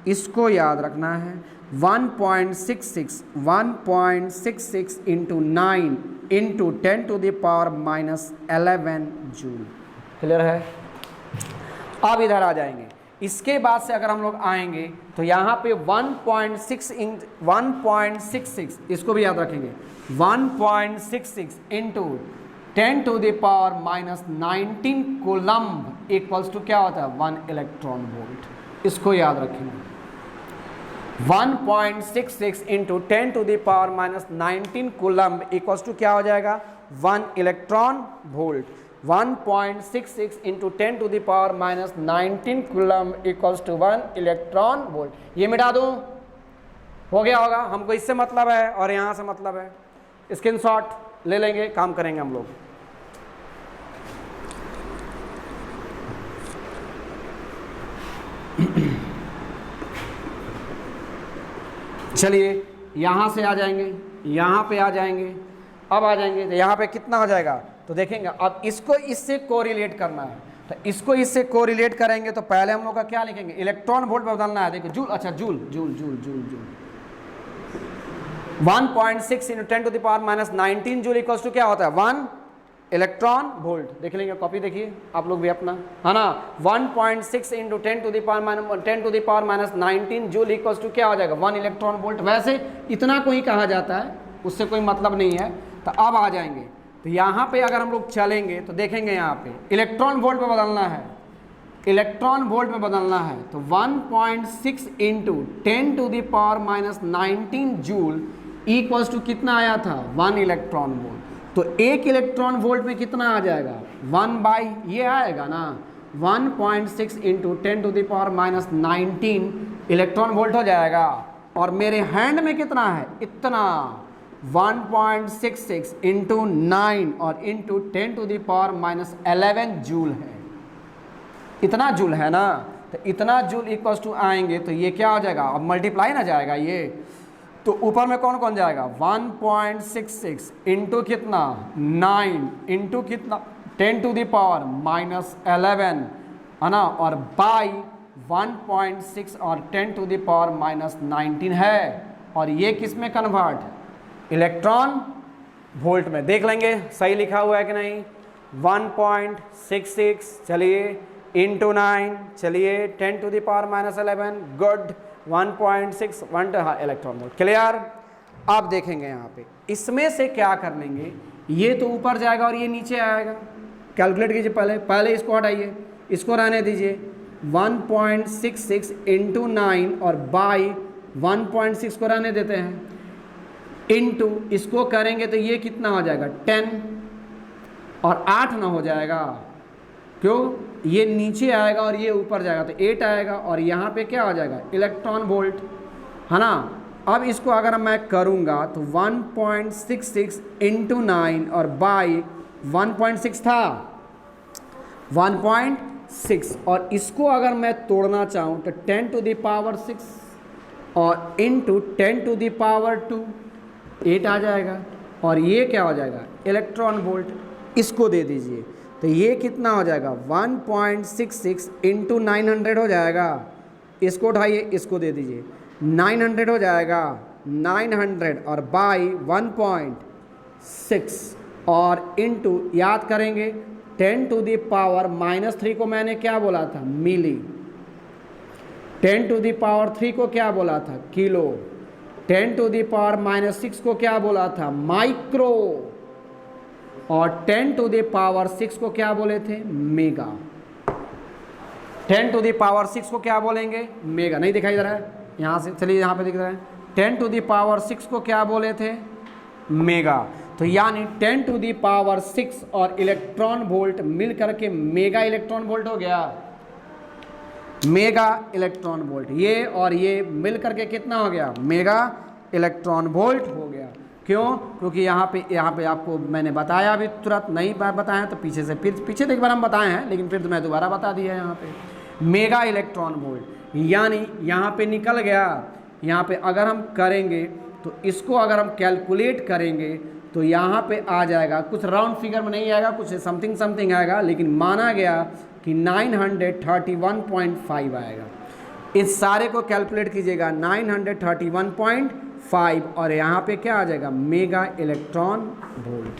इसको याद रखना है। 1.66 into 9 into 10 to the power -11 joule. Clear है? अब इधर आ जाएंगे, इसके बाद से अगर हम लोग आएंगे तो यहाँ पे 1.66, इसको भी याद रखेंगे, 1.66 into 10 to the power -19 coulomb equals to क्या होता है 1 इलेक्ट्रॉन वोल्ट। इसको याद रखेंगे, 1.66 into 10 to the power -19 coulomb equals to क्या हो जाएगा 1 electron volt. 1.66 into 10 to the power -19 coulomb equals to 1 electron volt. ये मिटा दूं, हो गया होगा, हमको इससे मतलब है और यहाँ से मतलब है। स्क्रीनशॉट ले लेंगे, काम करेंगे हम लोग। चलिए यहाँ से आ जाएंगे, यहाँ पे आ जाएंगे, अब आ जाएंगे तो यहाँ पे कितना हो जाएगा, तो देखेंगे अब इसको इससे कोरिलेट करना है, तो इसको इससे कोरिलेट करेंगे तो पहले हम लोग का क्या लिखेंगे, इलेक्ट्रॉन वोल्ट में बदलना है। देखो जूल, अच्छा joule joule joule joule joule 1.6 into 10 to the power -19 joule equals to क्या होता है 1 इलेक्ट्रॉन वोल्ट। देख लेंगे, कॉपी देखिए आप लोग भी अपना, है ना। 1.6 into 10 to the power -19 joule equals to क्या हो जाएगा 1 इलेक्ट्रॉन वोल्ट। वैसे इतना को ही कहा जाता है, उससे कोई मतलब नहीं है। तो अब आ जाएंगे, तो यहाँ पे अगर हम लोग चलेंगे तो देखेंगे यहाँ पे इलेक्ट्रॉन वोल्ट में बदलना है, इलेक्ट्रॉन वोल्ट में बदलना है। तो 1.6 into 10 to the power -19 joule equals to कितना आया था 1 इलेक्ट्रॉन वोल्ट। तो 1 इलेक्ट्रॉन वोल्ट में कितना आ जाएगा 1 बाई ये आएगा ना 1.6 into 10 to the power -19 electron volt हो जाएगा। और मेरे हैंड में कितना है इतना 1.66 इंटू 9 और into 10 to the power -11 joule है, इतना जूल है ना। तो इतना जूल इक्वल्स टू आएंगे तो ये क्या हो जाएगा, अब मल्टीप्लाई ना जाएगा ये, तो ऊपर में कौन कौन जाएगा 1.66 इंटू कितना 9 इंटू कितना 10 टू द पावर -11 है ना, और बाई 1.6 और 10 टू द पावर -19 है। और ये किस में कन्वर्ट, इलेक्ट्रॉन वोल्ट में। देख लेंगे सही लिखा हुआ है कि नहीं। 1.66 चलिए इंटू 9 चलिए 10 to the power -11 good 1.6 electron volt. Clear? अब देखेंगे यहाँ पे इसमें से क्या कर लेंगे, ये तो ऊपर जाएगा और ये नीचे आएगा। कैलकुलेट कीजिए, पहले इसको हटाइए, इसको रहने दीजिए। 1.66 इंटू 9 और बाई 1.6 को रहने देते हैं, इंटू इसको करेंगे तो ये कितना हो जाएगा 10 और 8 ना हो जाएगा, क्यों, ये नीचे आएगा और ये ऊपर जाएगा तो 8 आएगा, और यहाँ पे क्या हो जाएगा इलेक्ट्रॉन वोल्ट, है ना। अब इसको अगर मैं करूँगा तो 1.66 इंटू 9 और बाई 1.6 था 1.6, और इसको अगर मैं तोड़ना चाहूँ तो 10 टू द पावर 6 और इंटू 10 टू द पावर 2 8 आ जाएगा, और ये क्या हो जाएगा इलेक्ट्रॉन वोल्ट। इसको दे दीजिए तो ये कितना हो जाएगा 1.66 इंटू 900 हो जाएगा। इसको उठाइए, इसको दे दीजिए 900 हो जाएगा 900 और बाई 1.6 और इंटू याद करेंगे 10 टू द पावर -3 को मैंने क्या बोला था मिली, 10 टू द पावर 3 को क्या बोला था किलो, 10 टू द पावर -6 को क्या बोला था माइक्रो, और 10 टू द पावर 6 को क्या बोले थे मेगा। 10 टू द पावर 6 को क्या बोलेंगे मेगा, नहीं दिखाई दे रहा है यहाँ से, चलिए यहाँ पे दिख रहा है 10 टू द पावर 6 को क्या बोले थे मेगा। तो यानी 10 टू द पावर 6 और इलेक्ट्रॉन वोल्ट मिल करके मेगा इलेक्ट्रॉन वोल्ट हो गया, मेगा इलेक्ट्रॉन वोल्ट। ये और ये मिल करके कितना हो गया मेगा इलेक्ट्रॉन वोल्ट हो गया। क्यों? क्योंकि यहाँ पे आपको मैंने बताया अभी तुरंत, नहीं बताया तो पीछे से फिर पीछे एक बार हम बताए हैं, लेकिन फिर तो मैं दोबारा बता दिया यहाँ पे मेगा इलेक्ट्रॉन वोल्ट। यानी यहाँ पे निकल गया, यहाँ पे अगर हम करेंगे तो इसको अगर हम कैलकुलेट करेंगे तो यहाँ पे आ जाएगा, कुछ राउंड फिगर में नहीं आएगा, कुछ समथिंग आएगा, लेकिन माना गया कि 931.5 आएगा। इस सारे को कैलकुलेट कीजिएगा 931.5 और यहाँ पे क्या आ जाएगा मेगा इलेक्ट्रॉन वोल्ट।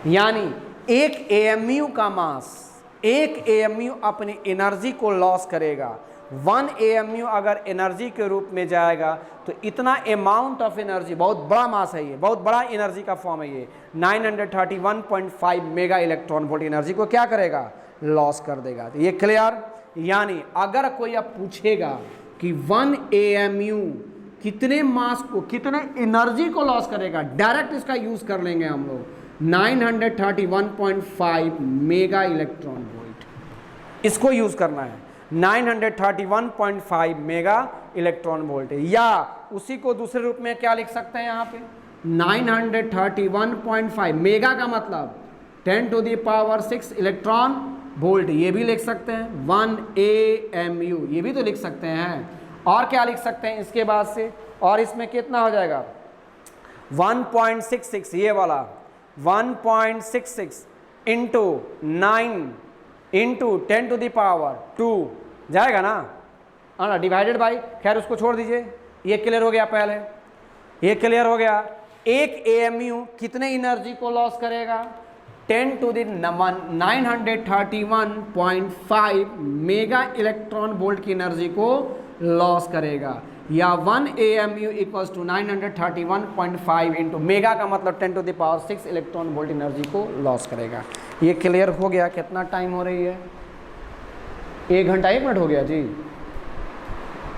यानी एक एएमयू का मास, एक एएमयू अपनी एनर्जी को लॉस करेगा। 1 एएमयू अगर एनर्जी के रूप में जाएगा तो इतना अमाउंट ऑफ एनर्जी, बहुत बड़ा मास है ये, बहुत बड़ा एनर्जी का फॉर्म है ये, 931.5 मेगा इलेक्ट्रॉन वोल्ट एनर्जी को क्या करेगा, लॉस कर देगा। तो ये क्लियर? यानी अगर कोई अब पूछेगा कि 1 एएमयू कितने मास को, कितने एनर्जी को लॉस करेगा, डायरेक्ट इसका यूज कर लेंगे हम लोग, 931.5 मेगा इलेक्ट्रॉन वोल्ट, इसको यूज करना है। 931.5 मेगा इलेक्ट्रॉन वोल्ट, या उसी को दूसरे रूप में क्या लिख सकते हैं यहाँ पे 931.5 मेगा का मतलब 10⁻6 इलेक्ट्रॉन वोल्ट, ये भी लिख सकते हैं। 1 एएमयू ये भी तो लिख सकते हैं। और क्या लिख सकते हैं इसके बाद से, और इसमें कितना हो जाएगा 1.66, ये वाला 1.66 इंटू 9 इंटू 10⁻2 जाएगा ना, डिवाइडेड बाई, खैर उसको छोड़ दीजिए, ये क्लियर हो गया। पहले ये क्लियर हो गया। एक एएमयू कितने एनर्जी को लॉस करेगा, 931.5 मेगा इलेक्ट्रॉन वोल्ट की एनर्जी को लॉस करेगा, या 1 AMU equals to 931.5 into mega का मतलब 10⁻6 इलेक्ट्रॉन वोल्ट एनर्जी को लॉस करेगा। ये क्लियर हो गया? कितना टाइम हो रही है, 1 घंटा 1 मिनट हो गया जी।